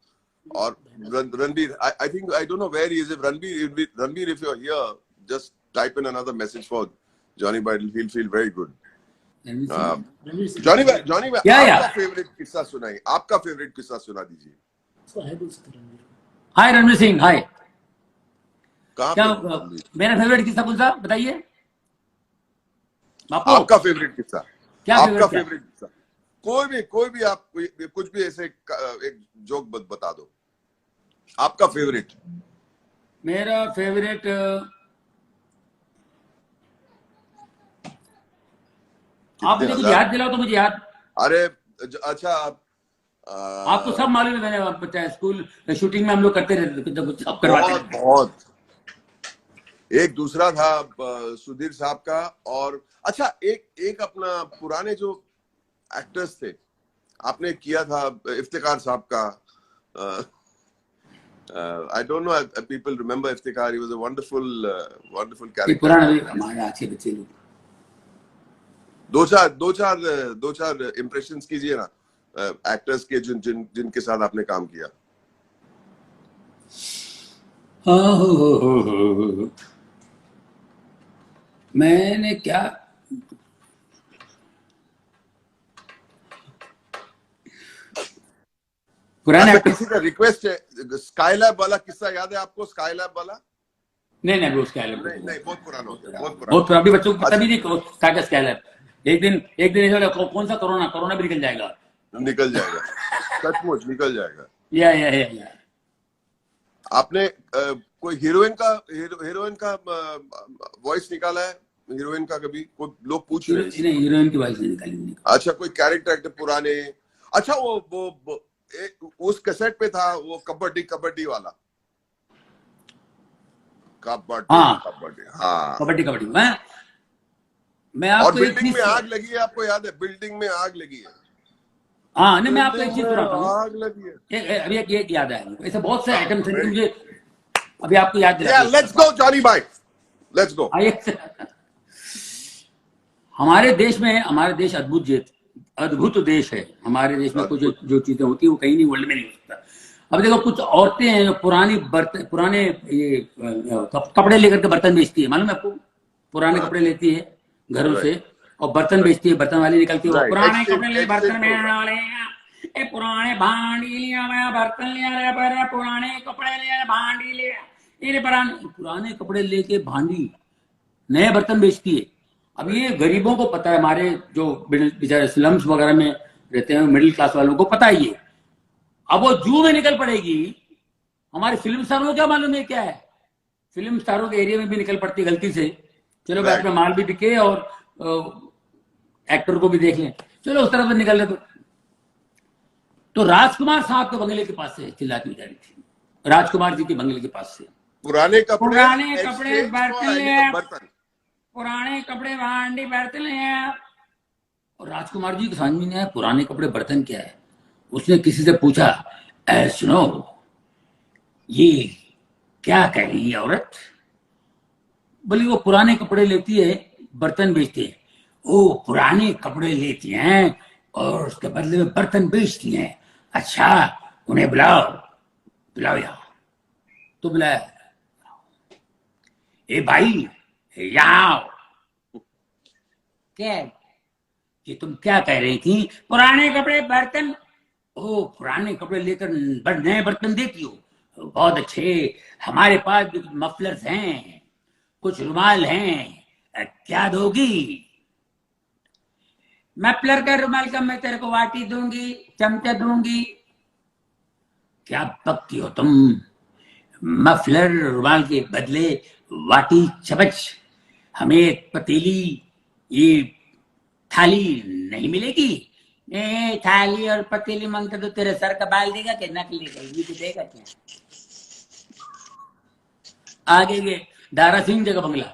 और Ranveer, I think, I don't know where he is. Ranveer, if you are here, just type in another message for Johnny भाई, he'll feel very good. Johnny भाई या आपका फेवरेट किस्सा सुनाइए, आपका फेवरेट किस्सा सुना दीजिए। हाय रणवीर सिंह, हाय। कहाँ क्या पे मेरा फेवरेट किस्सा कौन सा बताइए बापू? आपका फेवरेट किस्सा? क्या आपका फेवरेट फेवरेट किस्सा कोई भी आप कुछ भी ऐसे एक जोक बता दो, आपका फेवरेट। मेरा फेवरेट आप मुझे कुछ याद दिलाओ तो मुझे याद। अरे अच्छा, आपको सब मालूम है, मैंने बताया स्कूल शूटिंग में हम लोग करते रहते थे, कुछ सब करवाते बहुत रहते। बहुत। एक दूसरा था सुधीर साहब का, और अच्छा एक अपना पुराने जो एक्टर्स थे, आपने किया था इफ्तिकार साहब का। I don't know if people remember Iftikhar. He was a wonderful ये character. पुराना भी हमारे अच्छे बच्चे लोग। दो चार इम्प्रेशंस कीजिए ना एक्टर्स के जिनके साथ आपने काम किया। हो। मैंने क्या, पुराने अच्छा, एक्टर। किसी का रिक्वेस्ट है, स्काईलैब वाला किस्सा याद है आपको? स्काईलैब वाला नहीं वो स्कैलर नहीं, बहुत पुराना हो गया, बहुत बहुत पुराना, अभी बच्चों को पता अच्छा, भी नहीं क्या स्कैलर। एक दिन ऐसा कौन सा कोरोना भी निकल जाएगा। निकल जाएगा, सचमुच निकल जाएगा। या आपने कोई हीरोइन का वॉइस निकाला है? हीरोइन का कभी कोई लोग पूछ रहे हैं? नहीं, हीरोइन की वॉइस नहीं निकाली। अच्छा, कोई कैरेक्टर एक्टर पुराने? अच्छा, वो उस कैसेट पे था वो कबड्डी वाला। कबड्डी, हाँ हाँ, कबड्डी। मैं और आपको एक बिल्डिंग चीज, में आग लगी है, आपको याद है? बिल्डिंग में आग लगी है। हाँ नहीं, मैं आपको एक चीज सुनाता हूँ। आग लगी है। अभी एक याद आया, ऐसे बहुत से आइटम थे मुझे अभी आपको याद दिला। लेट्स गो जॉनी भाई, लेट्स गो। हमारे देश अद्भुत देश है। हमारे देश में कुछ जो चीजें होती है वो कहीं नहीं, वर्ल्ड में नहीं हो सकता। अब देखो, कुछ औरतें हैं जो पुराने ये कपड़े लेकर के बर्तन बेचती है, मालूम है आपको? पुराने कपड़े लेती है घरों से और बर्तन बेचती है, बर्तन वाली निकलती है, पुराने कपड़े ले बर्तन में डाले, पुराने भांडी लिया, मैं बर्तन लिया, पुराने कपड़े लिया, भांडी लिया, पुराने कपड़े लेके भांडी, नए बर्तन बेचती है। अब ये गरीबों को पता है, हमारे जो बेचारे स्लम्स वगैरह में रहते हैं, मिडिल क्लास वालों को पता ही है। अब वो जू में निकल पड़ेगी। हमारे फिल्म स्टारों को क्या मालूम है क्या है? फिल्म स्टारों के एरिया में भी निकल पड़ती गलती से, चलो भाई अपना माल भी बिके और एक्टर को भी देख लें, चलो उस तरह से निकल रहे। तो राजकुमार साहब के बंगले के पास से चिल्लाती बेचारी थी, राजकुमार जी के बंगले के पास से पुराने कपड़े बर्तन, पुराने कपड़े भांडी बर्तन है। और राजकुमार जी को समझ में नहीं आया पुराने कपड़े बर्तन क्या है। उसने किसी से पूछा, सुनो ये क्या कह रही है औरत? बोली वो पुराने कपड़े लेती है, बर्तन बेचती है। ओ, पुराने कपड़े लेती हैं और उसके बदले में बर्तन बेचती हैं। अच्छा, उन्हें बुलाओ, बुलाओ यहाँ। तो बुलाया, ए भाई यहाँ आओ। क्या ये तुम क्या कह रही थी? पुराने कपड़े बर्तन। ओ, पुराने कपड़े लेकर नए बर्तन देती हो? बहुत अच्छे, हमारे पास भी मफलर्स हैं, कुछ रुमाल हैं, क्या दोगी? मफलर का रुमाल का मैं तेरे को वाटी दूंगी, चमचा दूंगी। क्या बकती हो तुम? मफलर रुमाल के बदले वाटी चमच, हमें पतीली, ये थाली नहीं मिलेगी? ए, थाली और पतीली मांगते तो तेरे सर का बाल देगा कि नकली देगी तो देगा क्या? आगे ये दारा सिंह जी का बंगला,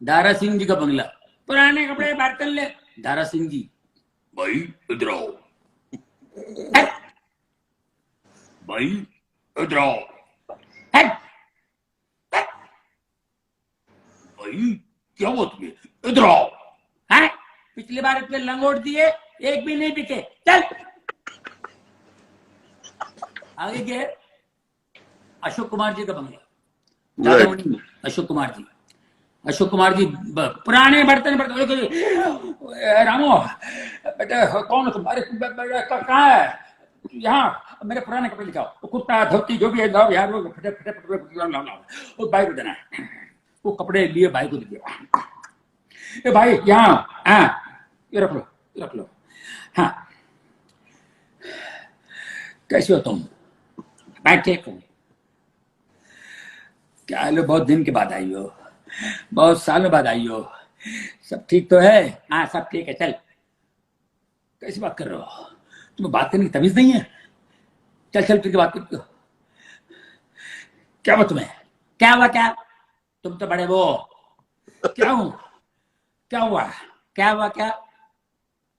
दारा सिंह जी का बंगला, पुराने कपड़े बर्तन ले। दारा सिंह जी, भाई इधर आओ, भाई इधर आओ, भाई क्या हुआ तुम्हें? इधर आओ। है, पिछली बार इतने लंगोट दिए, एक भी नहीं बिके, चल। आगे क्या? अशोक कुमार जी का बंगला, दादामणि अशोक कुमार जी, अशोक कुमार जी पुराने बर्तन रामो बेटा कौन तुम्हारे कहाँ है? यहाँ मेरे पुराने कपड़े दिखाओ, कुर्ता धोती जो भी है लाओ यार, वो फटे फटे फटे लाओ, वो भाई को देना है। वो कपड़े लिए भाई को दिया, ए भाई यहाँ, हाँ ये रख लो, रख लो। हाँ, कैसे हो तुम? मैं ठीक हूँ। क्या लो, बहुत दिन के बाद आई हो, बहुत सालों बाद आई हो। सब ठीक तो है? हाँ सब ठीक है। चल, कैसी बात कर रहे हो? तुम्हें बात करने की तमीज नहीं है? चल चल फिर बात करते हो। क्या हुआ तुम्हें? क्या हुआ? क्या तुम तो बड़े वो, क्या हूं? क्या हुआ? क्या हुआ? क्या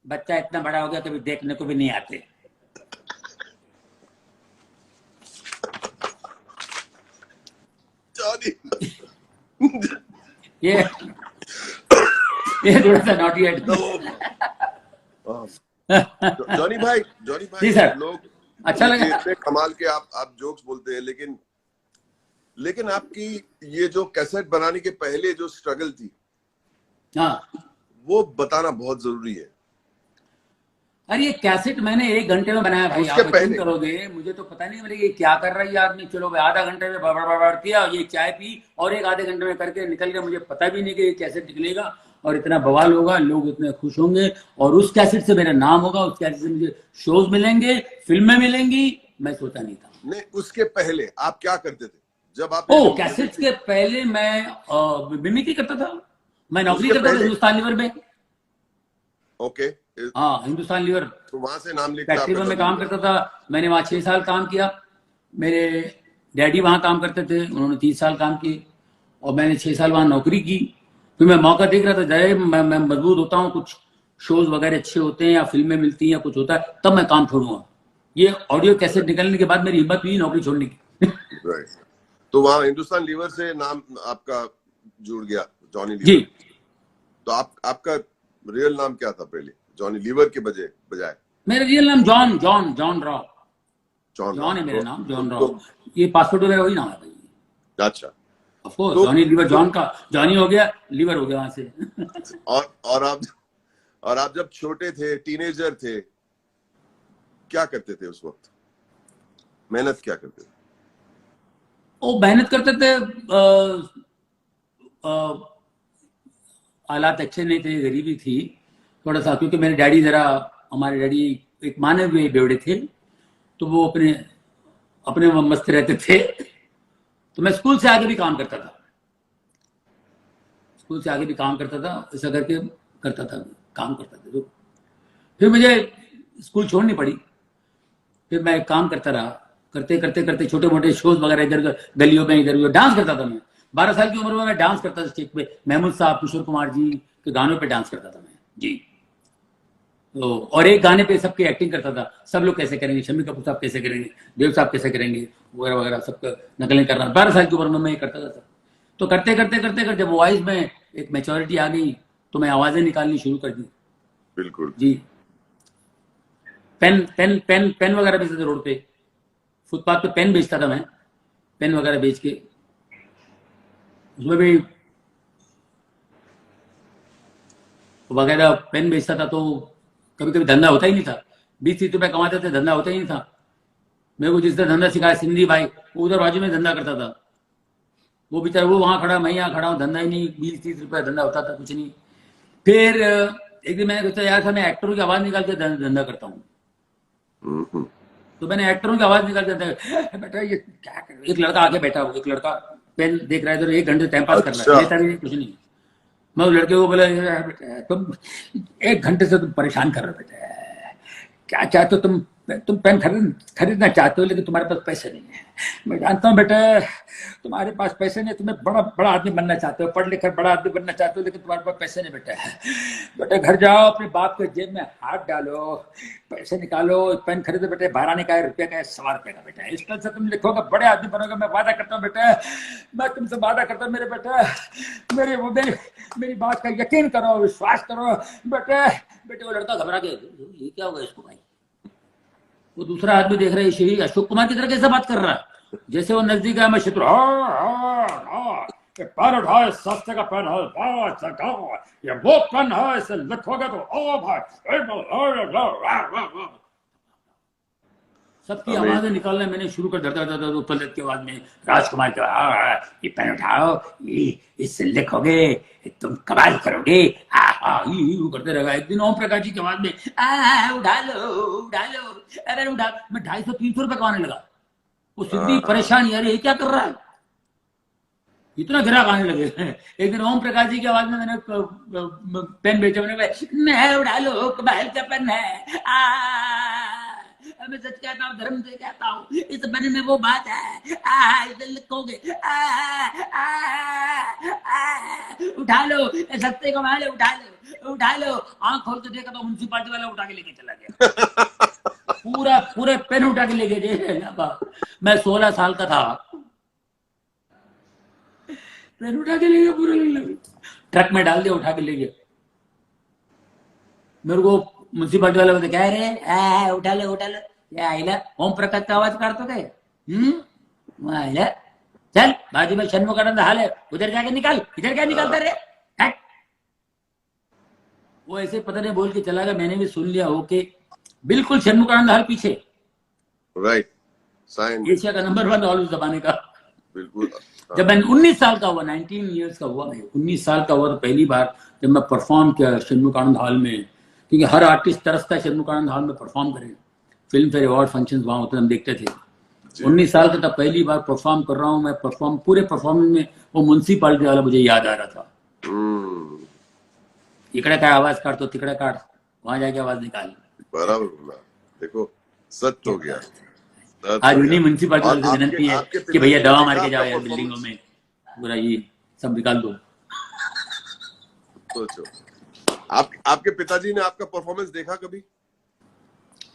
बच्चा इतना बड़ा हो गया, कभी देखने को भी नहीं आते। ये थोड़ा सा नॉटी है। जॉनी भाई जी सर, लोग अच्छा लगा। इतने कमाल के आप जोक्स बोलते हैं, लेकिन आपकी ये जो कैसेट बनाने के पहले जो स्ट्रगल थी, हाँ, वो बताना बहुत जरूरी है। अरे ये कैसेट मैंने 1 घंटे में बनाया भाई। आप यकीन करोगे, मुझे तो पता नहीं मेरे ये क्या कर रहा है आदमी। चलो भाई, आधा घंटे में बड़बड़ किया, ये चाय पी और एक आधे घंटे में करके निकल गया। मुझे पता भी नहीं कि ये कैसेट निकलेगा और इतना बवाल होगा, लोग इतने खुश होंगे और उस कैसेट से मेरा नाम होगा, उस कैसेट से मुझे शोज मिलेंगे, फिल्में मिलेंगी। मैं सोचा नहीं था। नहीं, उसके पहले आप क्या करते थे? जब आप कैसेट के पहले मैं मिमिक्री करता था। मैं नौकरी करता था हिंदुस्तान लीवर में। ओके, हाँ, हिंदुस्तान लीवर, तो वहां से नाम लिखा, फैक्ट्री में काम करता था। मैंने वहां 6 साल काम किया। मेरे डैडी वहां काम करते थे, उन्होंने 30 साल काम किए और मैंने 6 साल वहां नौकरी की। फिर मैं मौका देख रहा था, जरे मैं मजबूत होता हूँ, कुछ शोज वगैरह अच्छे होते हैं या फिल्में मिलती हैं या कुछ होता है, तब मैं काम छोड़ूंगा। ये ऑडियो कैसेट निकलने के बाद मेरी हिम्मत हुई नौकरी छोड़ने की। तो वहां हिंदुस्तान लीवर से नाम आपका जुड़ गया, जॉनी लीवर जी। तो आपका रियल नाम क्या था पहले, जॉनी लीवर के बजाय? मेरा रियल नाम जॉन राव। जॉन है मेरा नाम, जॉन राव। ये पासपोर्ट वगैरह वही नाम है भाई। अच्छा, of course, Johnny Lever, John का जॉनी हो गया, लीवर हो गया वहां से। और आप जब छोटे थे, टीनेजर थे, क्या करते थे उस वक्त? मेहनत क्या करते थे? वो मेहनत करते थे। हालात अच्छे नहीं थे, गरीबी थी थोड़ा सा, क्योंकि मेरे डैडी हमारे डैडी एक माने हुए बेवड़े थे, तो वो अपने मस्त रहते थे। तो मैं स्कूल से आगे भी काम करता था, ऐसा करके काम करता था। तो फिर मुझे स्कूल छोड़नी पड़ी। फिर मैं काम करता रहा, करते छोटे मोटे शोज वगैरह इधर गलियों में, इधर उधर डांस करता था मैं। 12 साल की उम्र में मैं डांस करता था स्टेज पे। महमूद साहब, किशोर कुमार जी के गानों पे डांस करता था मैं जी। तो और एक गाने पे सबकी एक्टिंग करता था। सब लोग कैसे करेंगे, शम्मी कपूर साहब कैसे करेंगे, देव साहब कैसे करेंगे, वगैरह वगैरह, सबका नकलें करना। 12 साल की उम्र में मैं ये करता था। तो करते करते करते करते वॉइस में एक मैच्योरिटी आ गई, तो मैं आवाजें निकालनी शुरू कर दी। बिल्कुल। जी, पेन पेन पेन पेन वगैरह बेचते थे रोड पे, फुटपाथ पे पेन बेचता था मैं, पेन वगैरह बेच के उसमें भी वगैरह पेन बेचता था। तो कभी कभी धंधा होता ही नहीं था, 20-30 रुपए कमाते थे, धंधा होता ही नहीं था। मेरे को जिसने धंधा सिखाया सिंधी भाई, वो उधर बाजू में धंधा करता था, वो बेचारा वो वहां खड़ा, मैं यहाँ खड़ा हूँ, धंधा ही नहीं, 20-30 रुपए धंधा होता था, कुछ नहीं। फिर एक दिन मैंने सोचा यार मैं एक्टरों की आवाज निकाल के धंधा करता हूँ। तो मैंने एक्टरों की आवाज निकाल के बेटा ये क्या कर, एक लड़का आके बैठा हुआ, एक लड़का पेन देख रहा है, 1 घंटे टाइम पास कर रहा है, लेता भी कुछ नहीं। मैं उस लड़के को बोला बेटा तुम 1 घंटे से तुम परेशान कर रहे हो बेटा, क्या चाहते हो तुम पेन खरीदना चाहते हो, लेकिन तुम्हारे पास पैसे नहीं है। मैं जानता हूँ बेटा तुम्हारे पास पैसे नहीं, तुम्हें बड़ा बड़ा आदमी बनना चाहते हो, पढ़ लिख कर बड़ा आदमी बनना चाहते हो, लेकिन तुम्हारे पास पैसे नहीं बेटा। बेटा घर जाओ, अपने बाप के जेब में हाथ डालो, पैसे निकालो, पेन खरीदो बेटे, 12 का है, रुपये का है, 1.25 का बेटा, इस पेन से तुम लिखोगे, बड़े आदमी बनोगे, मैं वादा करता हूँ बेटा, मैं तुमसे वादा करता हूँ मेरे बेटा, मेरी बात का यकीन करो, विश्वास करो बेटे। बेटे वो लड़का घबरा गया, ये क्या होगा इसको भाई। वो दूसरा आदमी देख रहा है, श्री अशोक कुमार की तरह कैसे बात कर रहा है, जैसे वो नजदीक आया, मैं शत्रु पेन उठाओ, सस्ते का पेन है, ये वो पेन है, इसे लिखोगे तो ओ भाई, सबकी आवाजें निकालने मैंने शुरू कर दिया। ऊपर की आवाज में राजकुमार का ये पेन उठाओ, ये इससे लिखोगे तुम कमाल करोगे, करते रहेगा। एक दिन ओम प्रकाश जी की आवाज में उठा लो, अरे उठा, मैं 250-300 रुपए कमाने लगा। वो सिद्धि परेशान, यार ये क्या कर रहा है, इतना गिराक आने लगे। एक दिन ओम प्रकाश जी की आवाज में मैंने पेन बेचा, मैं उठा लो कमाल का पेन है, मैं सच कहता हूँ, धर्म से कहता हूँ, इस पेन में वो बात है, इसे लिखोगे, उठा लो, सस्ते कमा लो, उठा लो। आंख खोल के देखा तो म्युनिसिपालिटी वाला उठा के लेके चला गया, पूरे पेन उठा के लेके गए। मैं 16 साल का था, पेन उठा के ले गया, पूरे ट्रक में डाल दिया, उठा के ले गया। मेरे को म्युनिसिपालिटी वाला बोलते कह रहे उठा लो, आइला ओम प्रकाश का आवाज काटतो काय, आइला चल बाजू में षण्मुखानंद हाल है, उधर जाके निकाल, इधर क्या निकालता रे। वो ऐसे पता नहीं बोल के चला गया, मैंने भी सुन लिया, ओके बिल्कुल षण्मुखानंद हाल पीछे, राइट, साइन एशिया का नंबर 1 हॉल उस जमाने का। बिल्कुल। जब मैं 19 साल का हुआ, 19 ईयर्स का हुआ, मैं 19 साल का हुआ, तो पहली बार जब मैं परफॉर्म किया षण्मुखानंद हॉल में, क्योंकि हर आर्टिस्ट तरसता है षण्मुखानंद हॉल में परफॉर्म करे, फिल्म फेयर अवार्ड फंक्शन वहां होते हम देखते थे। 19 साल का था, पहली बार परफॉर्म कर रहा हूँ मैं, पूरे परफॉर्मेंस में वो म्युनिसिपालिटी वाला मुझे याद आ रहा था, इकड़े का आवाज काट तो तिकड़े काट, वहां जाके आवाज निकाल, बराबर बोला। देखो सच हो गया। आज उन्हीं म्युनिसिपालिटी वाले से विनती है कि भैया दवा मार के जाओ यार बिल्डिंगों में, पूरा ये सब निकाल दो। सोचो, आपके पिताजी ने आपका परफॉर्मेंस देखा कभी?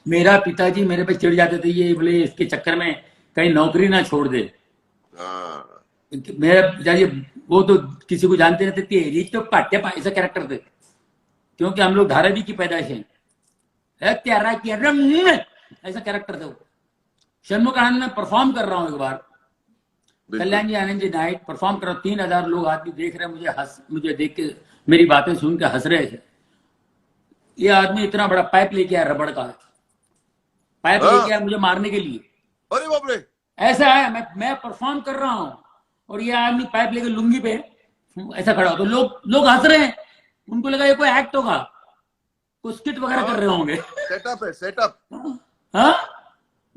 मेरा पिताजी मेरे पे चिढ़ जाते थे, ये बोले इसके चक्कर में कहीं नौकरी ना छोड़ दे। मेरा पिताजी वो तो किसी को जानते रहते थे, तो पाट्या ऐसा कैरेक्टर थे, क्योंकि हम लोग धारावी की पैदाइश है, ऐसा कैरेक्टर थे वो। षण्मुखानंद में परफॉर्म कर रहा हूँ एक बार, कल्याण जी आनंद जी नाइट परफॉर्म कर रहा हूँ, 3000 लोग आदमी देख रहे हैं, मुझे देख के मेरी बातें सुन के हंस रहे थे। ये आदमी इतना बड़ा पाइप लेके आया, रबड़ का पाइप लेके आया मुझे मारने के लिए। अरे बाप रे, ऐसा है, मैं परफॉर्म कर रहा हूँ और ये आदमी पाइप लेके लुंगी पे ऐसा खड़ा हो, तो लोग हंस रहे हैं, उनको लगा ये कोई एक्ट होगा, कुछ स्किट वगैरह कर रहे होंगे, सेटअप है, सेटअप। हाँ,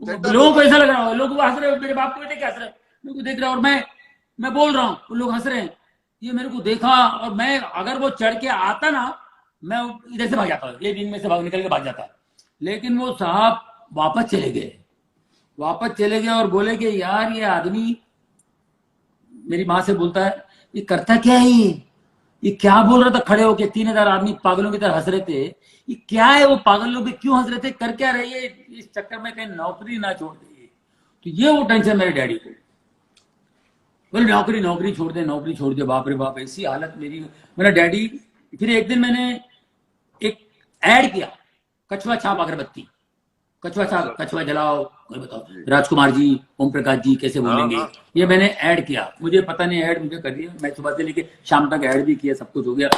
लोगों को ऐसा लग रहा हो, लोग हंस रहे हो, मेरे बाप को बेटे क्या हंस रहे, मेरे को देख रहा, और मैं बोल रहा हूँ, लोग हंस रहे हैं। ये मेरे को देखा, और मैं अगर वो चढ़ के आता ना, मैं इधर से भाग जाता, ये दिन में से निकल के भाग जाता, लेकिन वो साहब वापस चले गए और बोले कि यार ये आदमी, मेरी माँ से बोलता है, ये करता क्या है, ये क्या बोल रहा था खड़े होके, 3000 आदमी पागलों की तरह हंस रहे थे, ये क्या है, वो पागल लोग भी क्यों हंस रहे थे, कर क्या रहे, इस चक्कर में कहीं नौकरी ना छोड़ दे। तो ये वो टेंशन मेरे डैडी को। बोले नौकरी नौकरी छोड़ दे, बाप रे बाप, ऐसी हालत मेरी। मेरा डैडी, फिर एक दिन मैंने एक ऐड किया, कछुआ छाप अगरबत्ती, कछुआ छाप, कछुआ जलाओ, कोई बताओ, जी। राजकुमार जी, ओम प्रकाश जी कैसे हाँ बोलेंगे, हाँ। ये मैंने ऐड किया, मुझे पता नहीं ऐड मुझे कर दिया, मैं सुबह से लेके शाम तक ऐड भी किया, सब कुछ हो गया,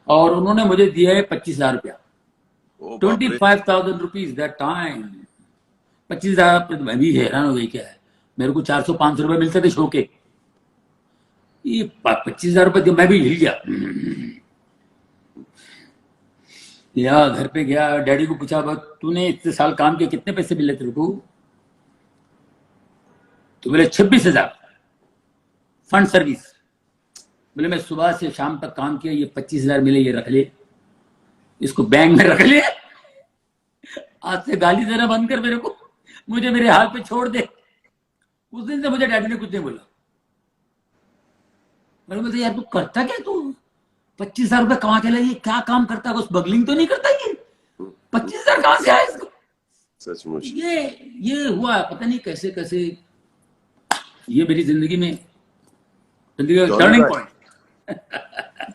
और उन्होंने मुझे दिया है 25,000 रुपया, ओ बाप रे। 25,000 रुपीज दैट टाइम। 25,000 मैं भी हैरान हो गई, क्या है, मेरे को 400-500 रुपए मिलते थे शो के, ये 25,000 रुपये मैं भी हिल गया। या घर पे गया, डैडी को पूछा, तूने इतने साल काम किया, कितने पैसे मिले तेरे को? तो बोले 26,000 फंड सर्विस। बोले मैं सुबह से शाम तक काम किया, ये 25,000 मिले, ये रख ले, इसको बैंक में रख ले, आज से गाली देना बंद कर मेरे को, मुझे मेरे हाथ पे छोड़ दे। उस दिन से मुझे डैडी ने कुछ नहीं बोला। मैंने बोलते यार तू करता क्या, तू 25,000 रुपये कमा के लाइए, क्या काम करता है, स्मगलिंग तो नहीं करता, ये 25,000 कहां से आया इसको? सचमुच। ये हुआ पता नहीं कैसे कैसे, ये मेरी जिंदगी में टर्निंग पॉइंट।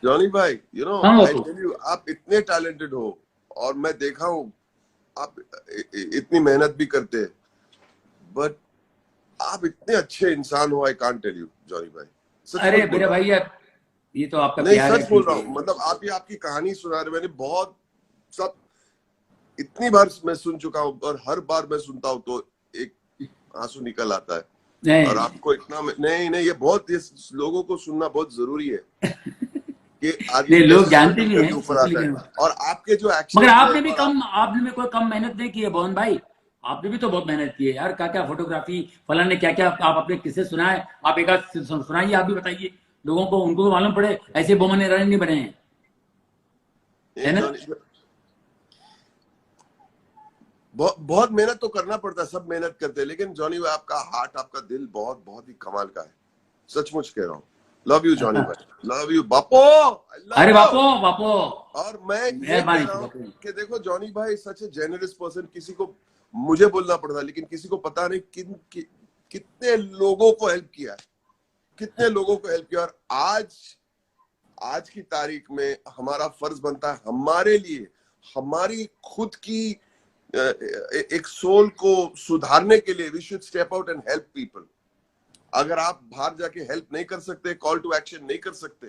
जॉनी भाई, यू नो, हाँ आई टेल यू, आप इतने टैलेंटेड हो, और मैं देखा हूं आप इतनी मेहनत भी करते हैं, बट आप इतने अच्छे इंसान हो, I can't tell you Johnny भाई। अरे मेरे भाई यार, ये तो आपका नहीं, प्यार है, सच बोल ठीक रहा है। हूँ, मतलब आप ये आपकी कहानी सुना रहे, मैंने बहुत सब इतनी बार मैं सुन चुका हूँ, और हर बार मैं सुनता हूँ तो एक आंसू निकल आता है। नहीं और आपको इतना नहीं, ये बहुत, ये लोगों को सुनना बहुत जरूरी है कि आदमी नहीं, लोग कैसे जानते भी करके हैं, ऊपर आता है। लेकिन और आपके जो एक्शन, मगर आपने भी कम, आपने भी कोई कम मेहनत नहीं की है भवन भाई, आपने भी तो बहुत मेहनत की है यार, क्या क्या फोटोग्राफी, फलान ने क्या क्या आप अपने किस्से सुनाए, आप एक आध सुनाइए, आप भी बताइए लोगों को, उनको भी मालूम पड़े, ऐसे बोमन ईरानी नहीं बने हैं, है ना? बहुत मेहनत तो करना पड़ता है, सब मेहनत करते हैं, लेकिन जॉनी भाई आपका हार्ट, आपका दिल बहुत बहुत ही कमाल का है, सचमुच कह रहा हूँ। लव यू जॉनी भाई, लव यू बापो, अरे बापो बापो, और मैं ये कह मेहरबानी रहा हूँ बापू। कि देखो जॉनी भाई सच ए जेनरस पर्सन, किसी को, मुझे बोलना पड़ता, लेकिन किसी को पता नहीं कितने लोगों को हेल्प किया है, कितने लोगों को हेल्प किया। और आज की तारीख में हमारा फर्ज बनता है, हमारे लिए, हमारी खुद की एक सोल को सुधारने के लिए, we should step out and help people. अगर आप बाहर जाके हेल्प नहीं कर सकते, कॉल टू एक्शन नहीं कर सकते,